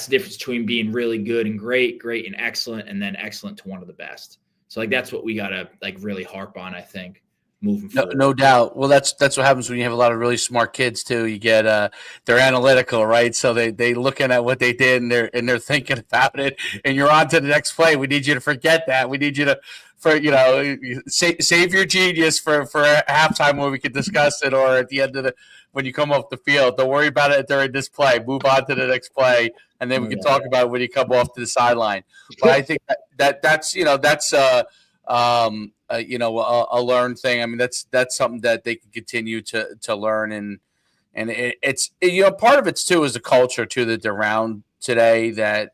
difference between being really good and great and excellent, and then excellent to one of the best. So like, that's what we got to like really harp on, I think, moving forward. No doubt. Well, that's what happens when you have a lot of really smart kids too. You get they're analytical, right? So they looking at what they did and they're thinking about it. And you're on to the next play. We need you to forget that. We need you to save your genius for halftime where we can discuss it, or at the end of when you come off the field. Don't worry about it during this play. Move on to the next play, and then we can talk about it when you come off to the sideline. But I think that's a learned thing. I mean, that's something that they can continue to learn, and it's part of it too is the culture too that they're around today, that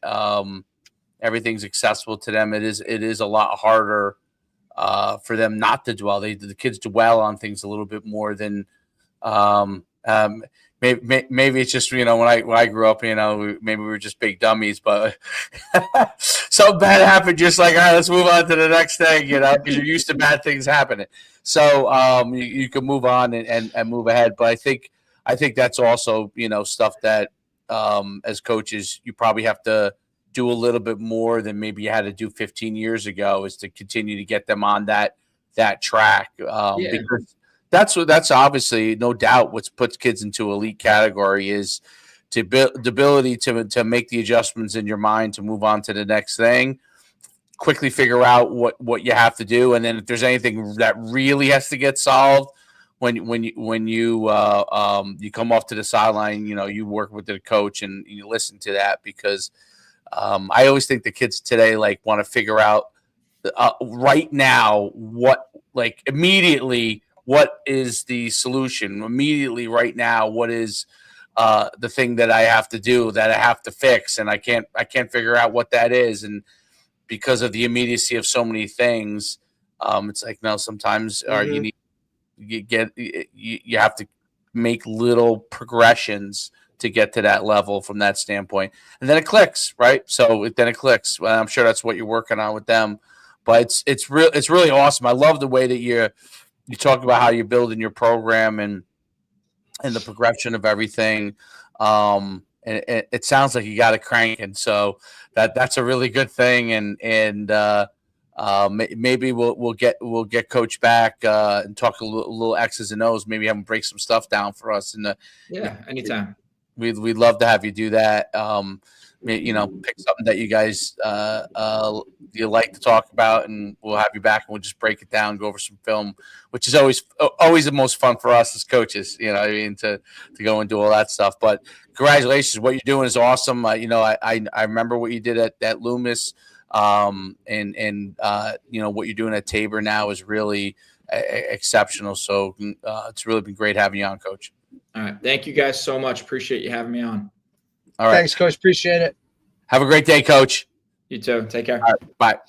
everything's accessible to them. It is a lot harder for them not to dwell. The kids dwell on things a little bit more than maybe it's just when I grew up, maybe we were just big dummies, but something bad happened, just like, all right, let's move on to the next thing, because you're used to bad things happening. So you can move on and move ahead. But I think that's also stuff that as coaches you probably have to do a little bit more than maybe you had to do 15 years ago, is to continue to get them on that track, because that's obviously, no doubt, what puts kids into elite category is the ability to make the adjustments in your mind to move on to the next thing, quickly figure out what you have to do, and then if there's anything that really has to get solved, when you come off to the sideline, you work with the coach and you listen to that, because I always think the kids today want to figure out right now immediately what is the solution immediately right now. What is the thing that I have to do, that I have to fix, and I can't figure out what that is. And because of the immediacy of so many things, it's like, no, sometimes you have to make little progressions to get to that level from that standpoint, and then it clicks, right? Then it clicks. Well, I'm sure that's what you're working on with them, but it's really awesome. I love the way that you talk about how you're building your program and the progression of everything. And it sounds like you got it cranking, so that's a really good thing. And maybe we'll get Coach back and talk a little X's and O's. Maybe have him break some stuff down for us. Anytime. We'd love to have you do that. Pick something that you guys you like to talk about, and we'll have you back and we'll just break it down, go over some film, which is always the most fun for us as coaches. To go and do all that stuff. But congratulations, what you're doing is awesome. I remember what you did at Loomis, and what you're doing at Tabor now is really exceptional. So it's really been great having you on, Coach. All right. Thank you guys so much. Appreciate you having me on. All right. Thanks, Coach. Appreciate it. Have a great day, Coach. You too. Take care. All right. Bye.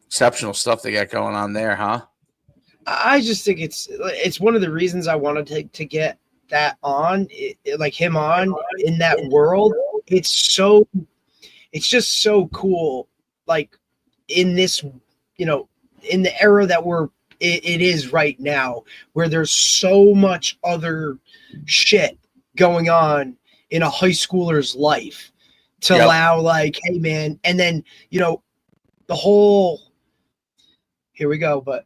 Exceptional stuff they got going on there, huh? I just think it's one of the reasons I wanted to get that on, him on in that world. It's just so cool. Like in this, in the era that we're it is right now, where there's so much other shit going on in a high schooler's life to allow like, hey man, and then, the whole, here we go, but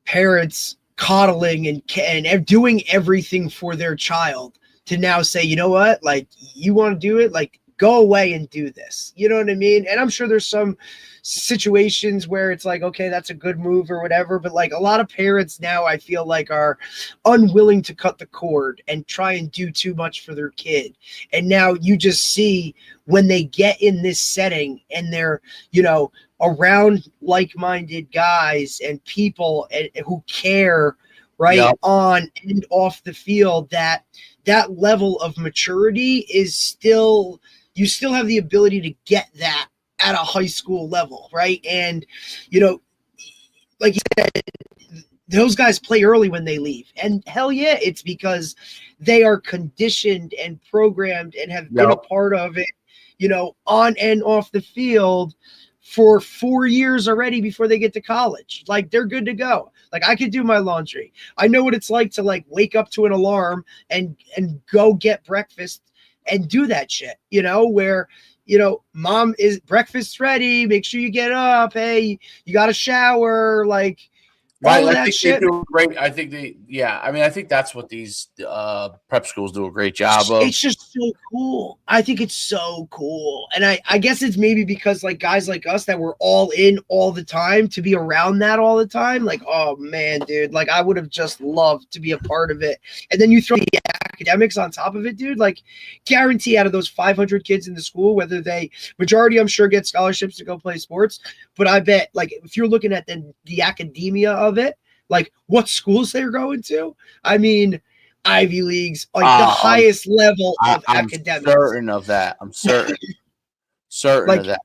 parents coddling and doing everything for their child to now say, you know what, like, you want to do it, like, go away and do this. You know what I mean? And I'm sure there's some situations where it's like, okay, that's a good move or whatever. But like a lot of parents now, I feel like, are unwilling to cut the cord and try and do too much for their kid. And now you just see when they get in this setting and they're, around like-minded guys and people who care, right, on and off the field, that level of maturity is still, you still have the ability to get that at a high school level, right? And, like you said, those guys play early when they leave. And hell yeah, it's because they are conditioned and programmed and have been a part of it, on and off the field for 4 years already before they get to college. Like, they're good to go. Like, I could do my laundry. I know what it's like to like wake up to an alarm and go get breakfast and do that shit, where, mom, is breakfast ready? Make sure you get up. Hey, you got to shower. Like, all of that shit. They do great. I think I think that's what these prep schools do a great job of. It's just so cool. I think it's so cool. And I guess it's maybe because like guys like us that were all in all the time, to be around that all the time. Like, oh man, dude, like I would have just loved to be a part of it. And then you throw the academics on top of it, dude, like guarantee out of those 500 kids in the school, whether majority, I'm sure, get scholarships to go play sports. But I bet, like, if you're looking at the academia of it, like what schools they're going to, I mean, Ivy Leagues, like the highest level of academics. I'm certain of that. I'm certain of that.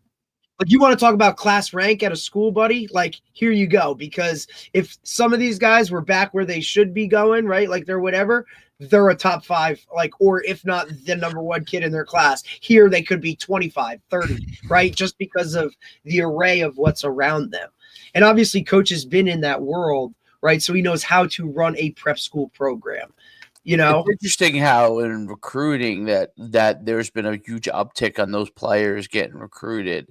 Like, you want to talk about class rank at a school, buddy? Like, here you go. Because if some of these guys were back where they should be going, right? Like, they're whatever, they're a top 5, like, or if not the number 1 kid in their class. Here, they could be 25, 30, right? Just because of the array of what's around them. And obviously, Coach has been in that world, right? So he knows how to run a prep school program. It's interesting how in recruiting that there's been a huge uptick on those players getting recruited.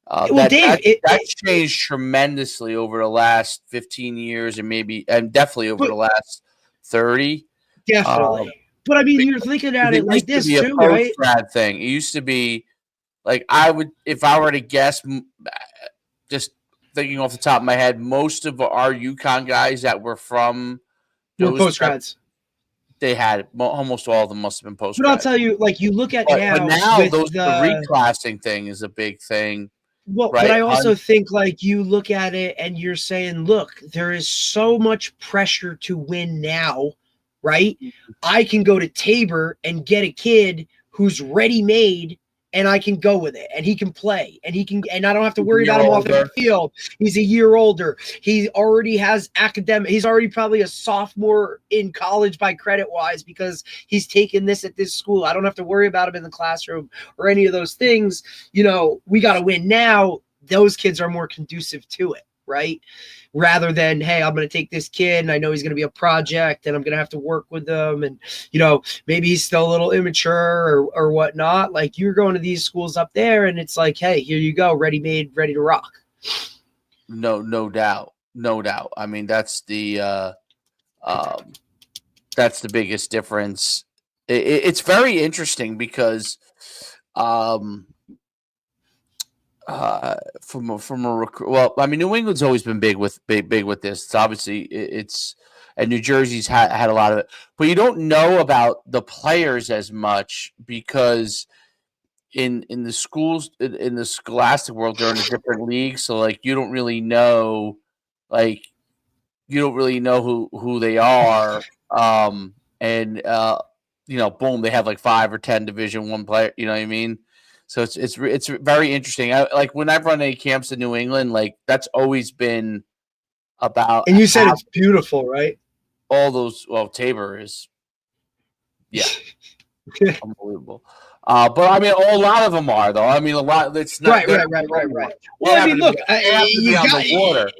That's changed tremendously over the last 15 years and definitely over the last 30. Definitely. But I mean, you're thinking at it like this too, right? Grad thing. It used to be like, if I were to guess, just thinking off the top of my head, most of our UConn guys that were from those post-grads, they had almost all of them must have been post-grad. But I'll tell you, like, you look at but now the reclassing thing is a big thing. Well, right? But I also think, like, you look at it and you're saying, look, there is so much pressure to win now, right? I can go to Tabor and get a kid who's ready-made, and I can go with it, and he can play, and I don't have to worry about him off the field. He's a year older. He already has he's already probably a sophomore in college by credit-wise because he's taken this at this school. I don't have to worry about him in the classroom or any of those things. We got to win now. Those kids are more conducive to it, right? Rather than, hey, I'm going to take this kid and I know he's going to be a project and I'm going to have to work with them. And, maybe he's still a little immature or whatnot. Like, you're going to these schools up there and it's like, hey, here you go. Ready-made, ready to rock. No doubt. I mean, that's the biggest difference. It's very interesting because, from a recruit. Well, I mean, New England's always been big with this. It's obviously and New Jersey's had a lot of it, but you don't know about the players as much because in the schools in the scholastic world they're in a different league. So like you don't really know who they are. And boom, they have like 5 or 10 Division I player. You know what I mean? So it's very interesting. Like when I've run any camps in New England, like that's always been about. And you said it's beautiful, right? All those. Well, Tabor is, unbelievable. But I mean, a lot of them are though. I mean, a lot. It's not right. Well, I mean, look, you got the water.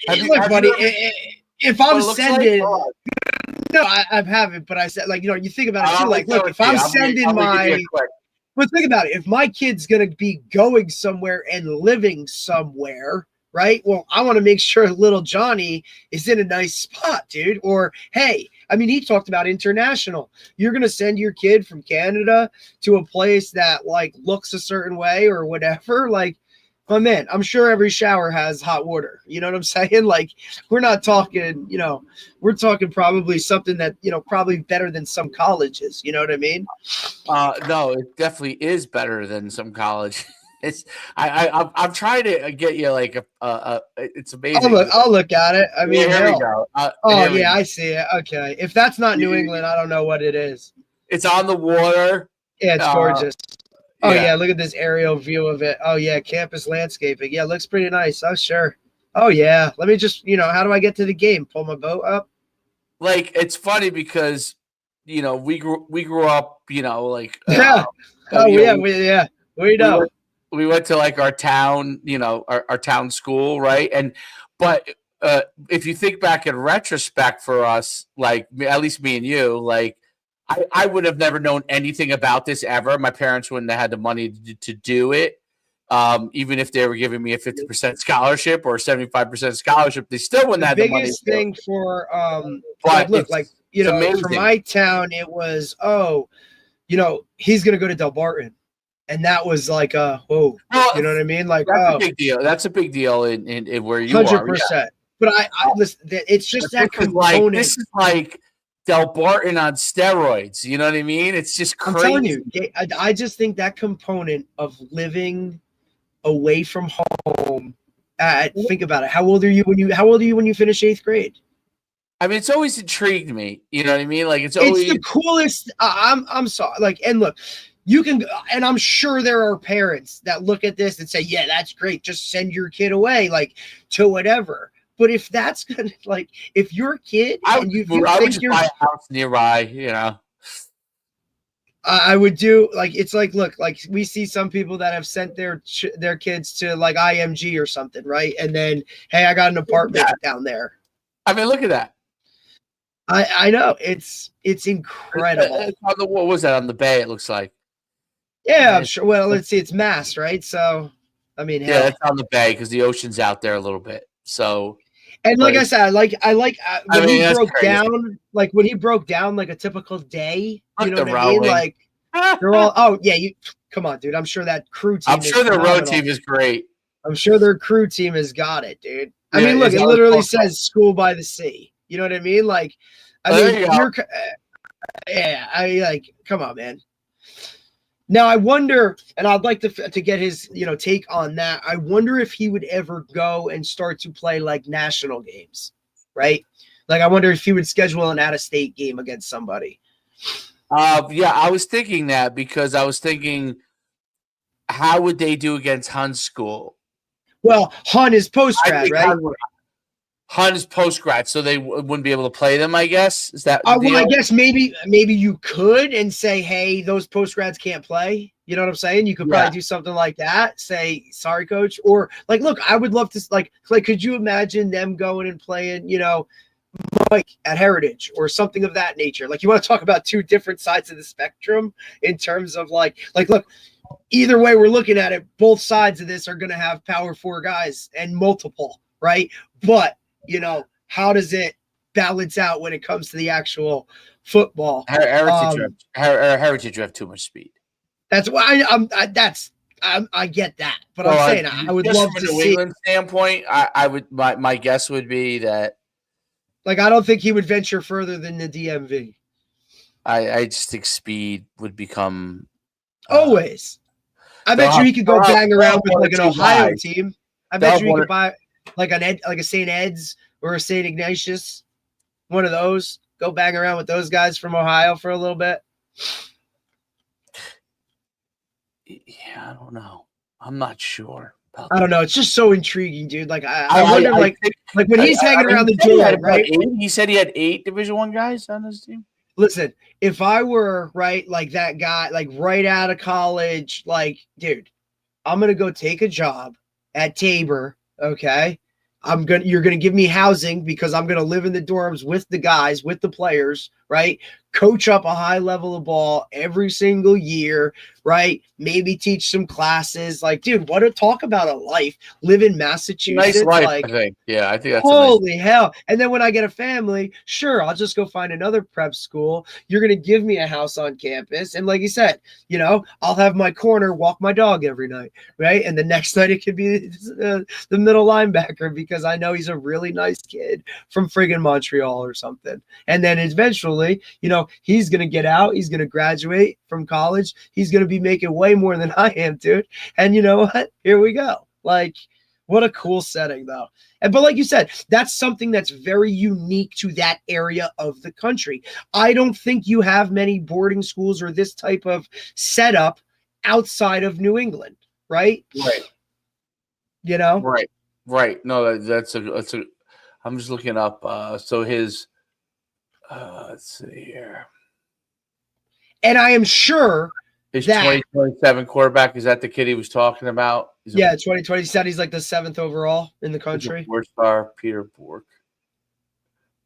Look, buddy. if I'm sending, no, I haven't, but I said, like, you think about it too. Like, look, if I'm sending but think about it. If my kid's going to be going somewhere and living somewhere, right? Well, I want to make sure little Johnny is in a nice spot, dude. Or, hey, I mean, he talked about international. You're going to send your kid from Canada to a place that, like, looks a certain way or whatever. Like, my man, I'm sure every shower has hot water. You know what I'm saying? Like, we're not talking, we're talking probably something that, probably better than some colleges. You know what I mean? No, it definitely is better than some college. It's I'm trying to get you like it's amazing. I'll look at it. I mean, here we go. I see it. Okay, if that's not New England, I don't know what it is. It's on the water. Yeah, it's gorgeous. Oh yeah, look at this aerial view of it. Oh yeah, campus landscaping. Yeah, looks pretty nice. Oh sure. Oh yeah. Let me just, how do I get to the game? Pull my boat up. Like, it's funny because we grew up, like yeah. We went to like our town, our town school, right? But if you think back in retrospect for us, like at least me and you, like I would have never known anything about this ever. My parents wouldn't have had the money to do it. Even if they were giving me a 50% scholarship or 75% scholarship, they still wouldn't have the money. The biggest thing for but for my town, it was he's gonna go to Del Barton, and that was like whoa, you know what I mean? Like that's a big deal. That's a big deal in where you 100%. are. Yeah. But I listen. It's just that component. This is like Del Barton on steroids. You know what I mean? It's just crazy. I'm telling you, I just think that component of living away from home. Think about it. How old are you when you finish 8th grade? I mean, it's always intrigued me. You know what I mean? Like it's the coolest. I'm sorry. Like, and look, you can, and I'm sure there are parents that look at this and say, "Yeah, that's great. Just send your kid away, like to whatever." But if that's gonna, like, if your kid, I would just buy a house nearby. I would do it's like, look, like we see some people that have sent their kids to like IMG or something, right? And then, hey, I got an apartment down there. I mean, look at that. I know it's incredible. What was that on the bay? It looks like. Yeah, I'm sure. Well, let's see. It's Mass, right? So, I mean, yeah, it's on the bay because the ocean's out there a little bit. So. And like I said, I like when he broke down, like when he broke down like a typical day. You know what I mean? Like they're all. You come on, dude. I'm sure that crew team. I'm sure their road team is great. I'm sure their crew team has got it, dude. I mean, look, it literally says "School by the Sea." You know what I mean? Like, come on, man. Now I wonder, and I'd like to get his take on that. I wonder if he would ever go and start to play like national games, right? Like I wonder if he would schedule an out-of-state game against somebody. Yeah, I was thinking that because I was thinking, how would they do against Hun's school? Well, Hun is post-grad, right? Hun is post-grad, so they wouldn't be able to play them, I guess. Is that well, I guess maybe you could and say, hey, those post-grads can't play. You know what I'm saying? You could probably do something like that. Say, sorry, coach. Or, like, look, I would love to, like, could you imagine them going and playing, Mike at Heritage or something of that nature? Like, you want to talk about two different sides of the spectrum in terms of, like, look, either way we're looking at it, both sides of this are going to have Power 4 guys and multiple, right? But, how does it balance out when it comes to the actual football? Heritage have too much speed. That's why I get that, but I'm saying I would love to see. From a New England standpoint, I would. My guess would be that. Like, I don't think he would venture further than the DMV. I just think speed would become always. I bet you he could go bang around with like an Ohio team. I bet you he could buy like a St. Ed's or a St. Ignatius, one of those. Go bang around with those guys from Ohio for a little bit. Yeah, I don't know. I'm not sure. I don't know. It's just so intriguing, dude. Like I wonder, like when he's hanging around the door, right? He said he had 8 Division I guys on his team. Listen, if I were like that guy, like right out of college, like, dude, I'm gonna go take a job at Tabor. Okay, You're gonna give me housing because I'm gonna live in the dorms with the guys, with the players, right? Coach up a high level of ball every single year, right? Maybe teach some classes. Like, dude, what a talk about a life. Live in Massachusetts. Nice life, like, I think. Yeah, I think that's holy hell. And then when I get a family, sure, I'll just go find another prep school. You're going to give me a house on campus. And like you said, I'll have my corner, walk my dog every night, right? And the next night it could be the middle linebacker because I know he's a really nice kid from friggin' Montreal or something. And then eventually, he's going to get out. He's going to graduate from college. He's going to be making way more than I am, dude. And you know what? Here we go. Like, what a cool setting, though. But like you said, that's something that's very unique to that area of the country. I don't think you have many boarding schools or this type of setup outside of New England, right? Right. Right. No, that's a. I'm just looking up. So his. Let's see here. And I am sure his 2027 quarterback, is that the kid he was talking about? 2020 said he's like the 7th overall in the country. 4-star Peter Bork.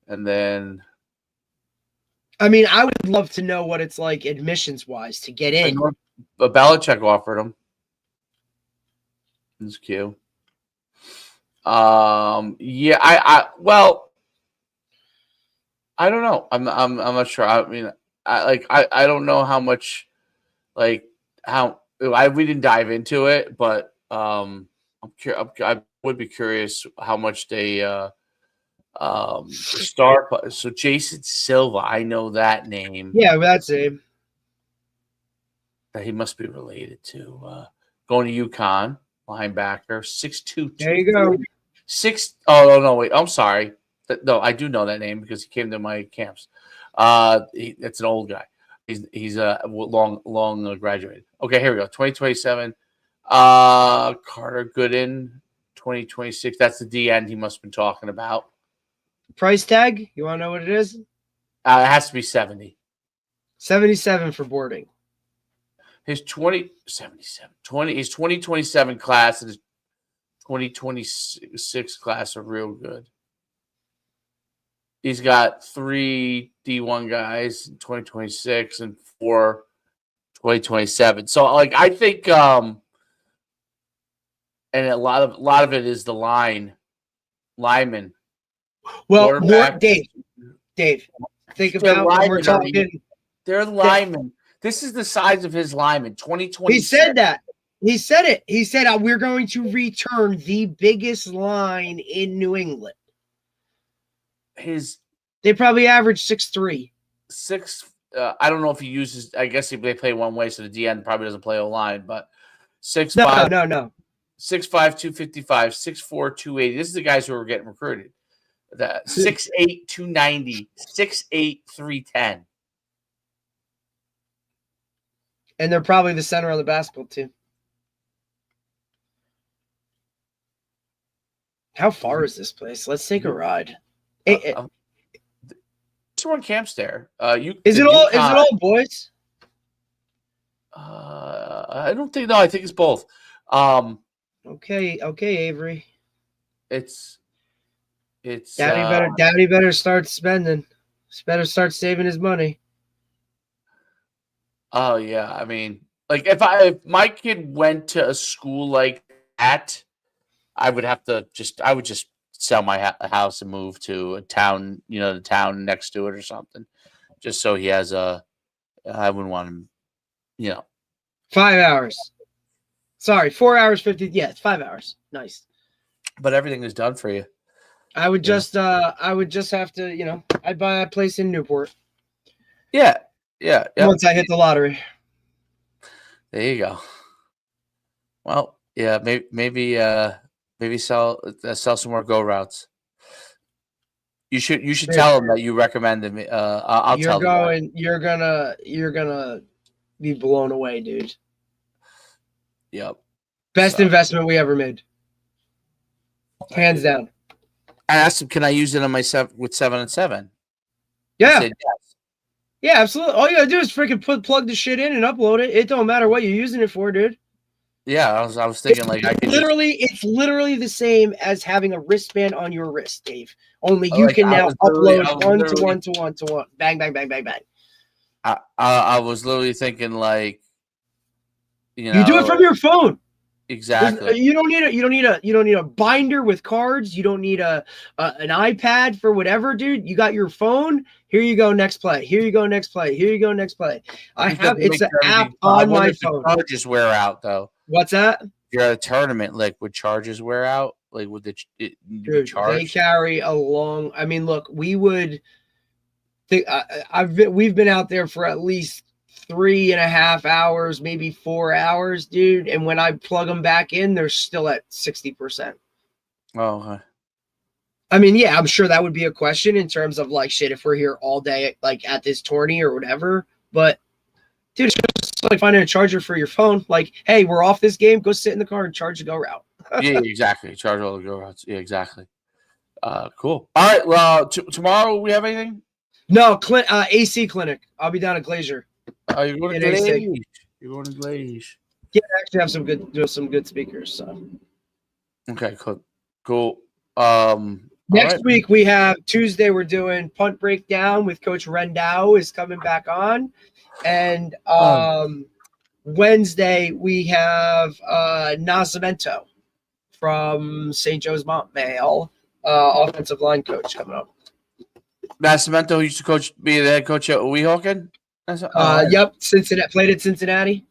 And then I mean, I would love to know what it's like admissions wise to get in. Belichick offered him. It's cute. Yeah, I don't know. I'm not sure. I mean, I don't know how much, we didn't dive into it, but I would be curious how much they start. So Jason Silva, I know that name. Yeah, that's him. That he must be related to. Going to UConn, linebacker, 6'2". There you go. Oh no, wait. I'm sorry. No, I do know that name because he came to my camps. It's an old guy. He's long graduated. Okay, here we go. 2027. Carter Gooden, 2026. That's the D end he must have been talking about. Price tag? You want to know what it is? It has to be 70. 77 for boarding. His 2027 class and his 2026 class are real good. He's got 3 D1 guys in 2026 and 4 2027. So I think and a lot of it is the lineman. Well, Dave, think about when we're talking. They're linemen. This is the size of his lineman. 2020. He said that. He said it. He said we're going to return the biggest line in New England. They probably average 6'3". I don't know if he uses. I guess they play one way, so the DN probably doesn't play O-line, but 6'5". No. 6'5", 255, 6'4", 280. This is the guys who are getting recruited. 6'8", 290, 6'8", 310. And they're probably the center of the basketball team. How far is this place? Let's take a ride. Someone camps there. Is it all boys? I don't think. No, I think it's both. Okay, Avery. It's. Daddy better start spending. Better start saving his money. Oh yeah, I mean, if my kid went to a school like that, I would just sell my house and move to a town, the town next to it or something, just so he has I wouldn't want him, 5 hours. Sorry, 4 hours 50. Yeah, it's 5 hours. Nice. But everything is done for you. I would just have to, I'd buy a place in Newport. Yeah. Once I hit the lottery. There you go. Well, yeah, maybe sell some more go routes. You should tell them that you recommended me. I'll tell them. You're gonna be blown away, dude. Yep. Best investment we ever made. Hands down. I asked him, can I use it on my 7-on-7? Yeah. He said yes. Yeah, absolutely. All you gotta do is freaking plug the shit in and upload it. It don't matter what you're using it for, dude. Yeah, I was thinking like I could It's literally the same as having a wristband on your wrist, Dave. Only you like can I now was literally, upload one to one. Bang, bang, bang, bang, bang. I was literally thinking like, You do it from your phone. exactly. You don't need a binder with cards. You don't need an iPad for whatever, dude. You got your phone. Here you go, next play. Here you go, next play. Here you go, next play. It's an app on my phone. Charges wear out though. What's that? If you're at a tournament, like would charges wear out? Like would it be charged? They carry a long. I mean, look, we would. We've been out there for at least 3.5 hours, maybe 4 hours, dude. And when I plug them back in, they're still at 60%. Oh, okay. I mean, yeah, I'm sure that would be a question in terms of like shit if we're here all day, like at this tourney or whatever. But dude, it's just like finding a charger for your phone. Like, hey, we're off this game. Go sit in the car and charge the go route. Yeah, exactly. Charge all the go routes. Yeah, exactly. Cool. All right. Well, tomorrow we have anything? No, AC clinic. I'll be down at Glacier. Oh, you're going to Glaze. You're going to Glaze. Yeah, I actually have some good speakers. So. Okay, cool. Next week we have Tuesday. We're doing punt breakdown with Coach Rendau is coming back on, and Wednesday we have Nascimento from St. Joe's Montmail, offensive line coach coming up. Nascimento used to be the head coach at Weehawken. Yep, Cincinnati played at Cincinnati.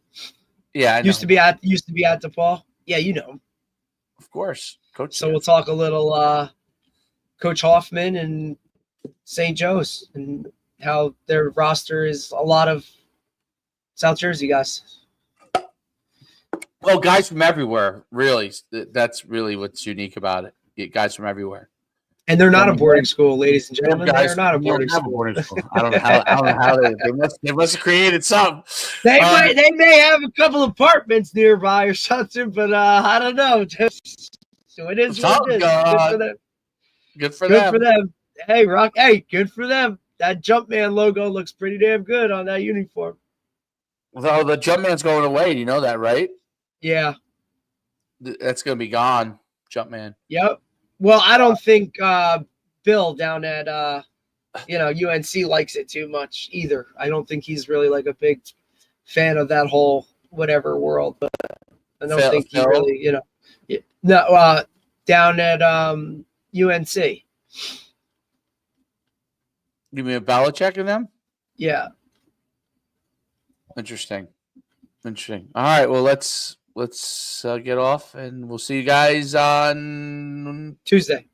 Yeah, I know. used to be at DePaul. Yeah, you know him. Of course, coach. So we'll talk a little Coach Hoffman and St. Joe's and how their roster is a lot of South Jersey guys. Well, guys from everywhere, really. That's really what's unique about it. Guys from everywhere. And they're not a boarding school, ladies and gentlemen. They're not a boarding school. I don't know how they must have created some. They may have a couple apartments nearby or something, but I don't know. So it is what it is. Good for them. Hey, Rock. Hey, good for them. That Jumpman logo looks pretty damn good on that uniform. Well, the Jumpman's going away. Do you know that, right? Yeah. That's going to be gone. Jumpman. Yep. Well, I don't think Bill down at UNC likes it too much either. I don't think he's really like a big fan of that whole whatever world. But I don't think he really, down at UNC. You mean Belichick and them? Yeah. Interesting. All right. Well, let's get off, and we'll see you guys on Tuesday.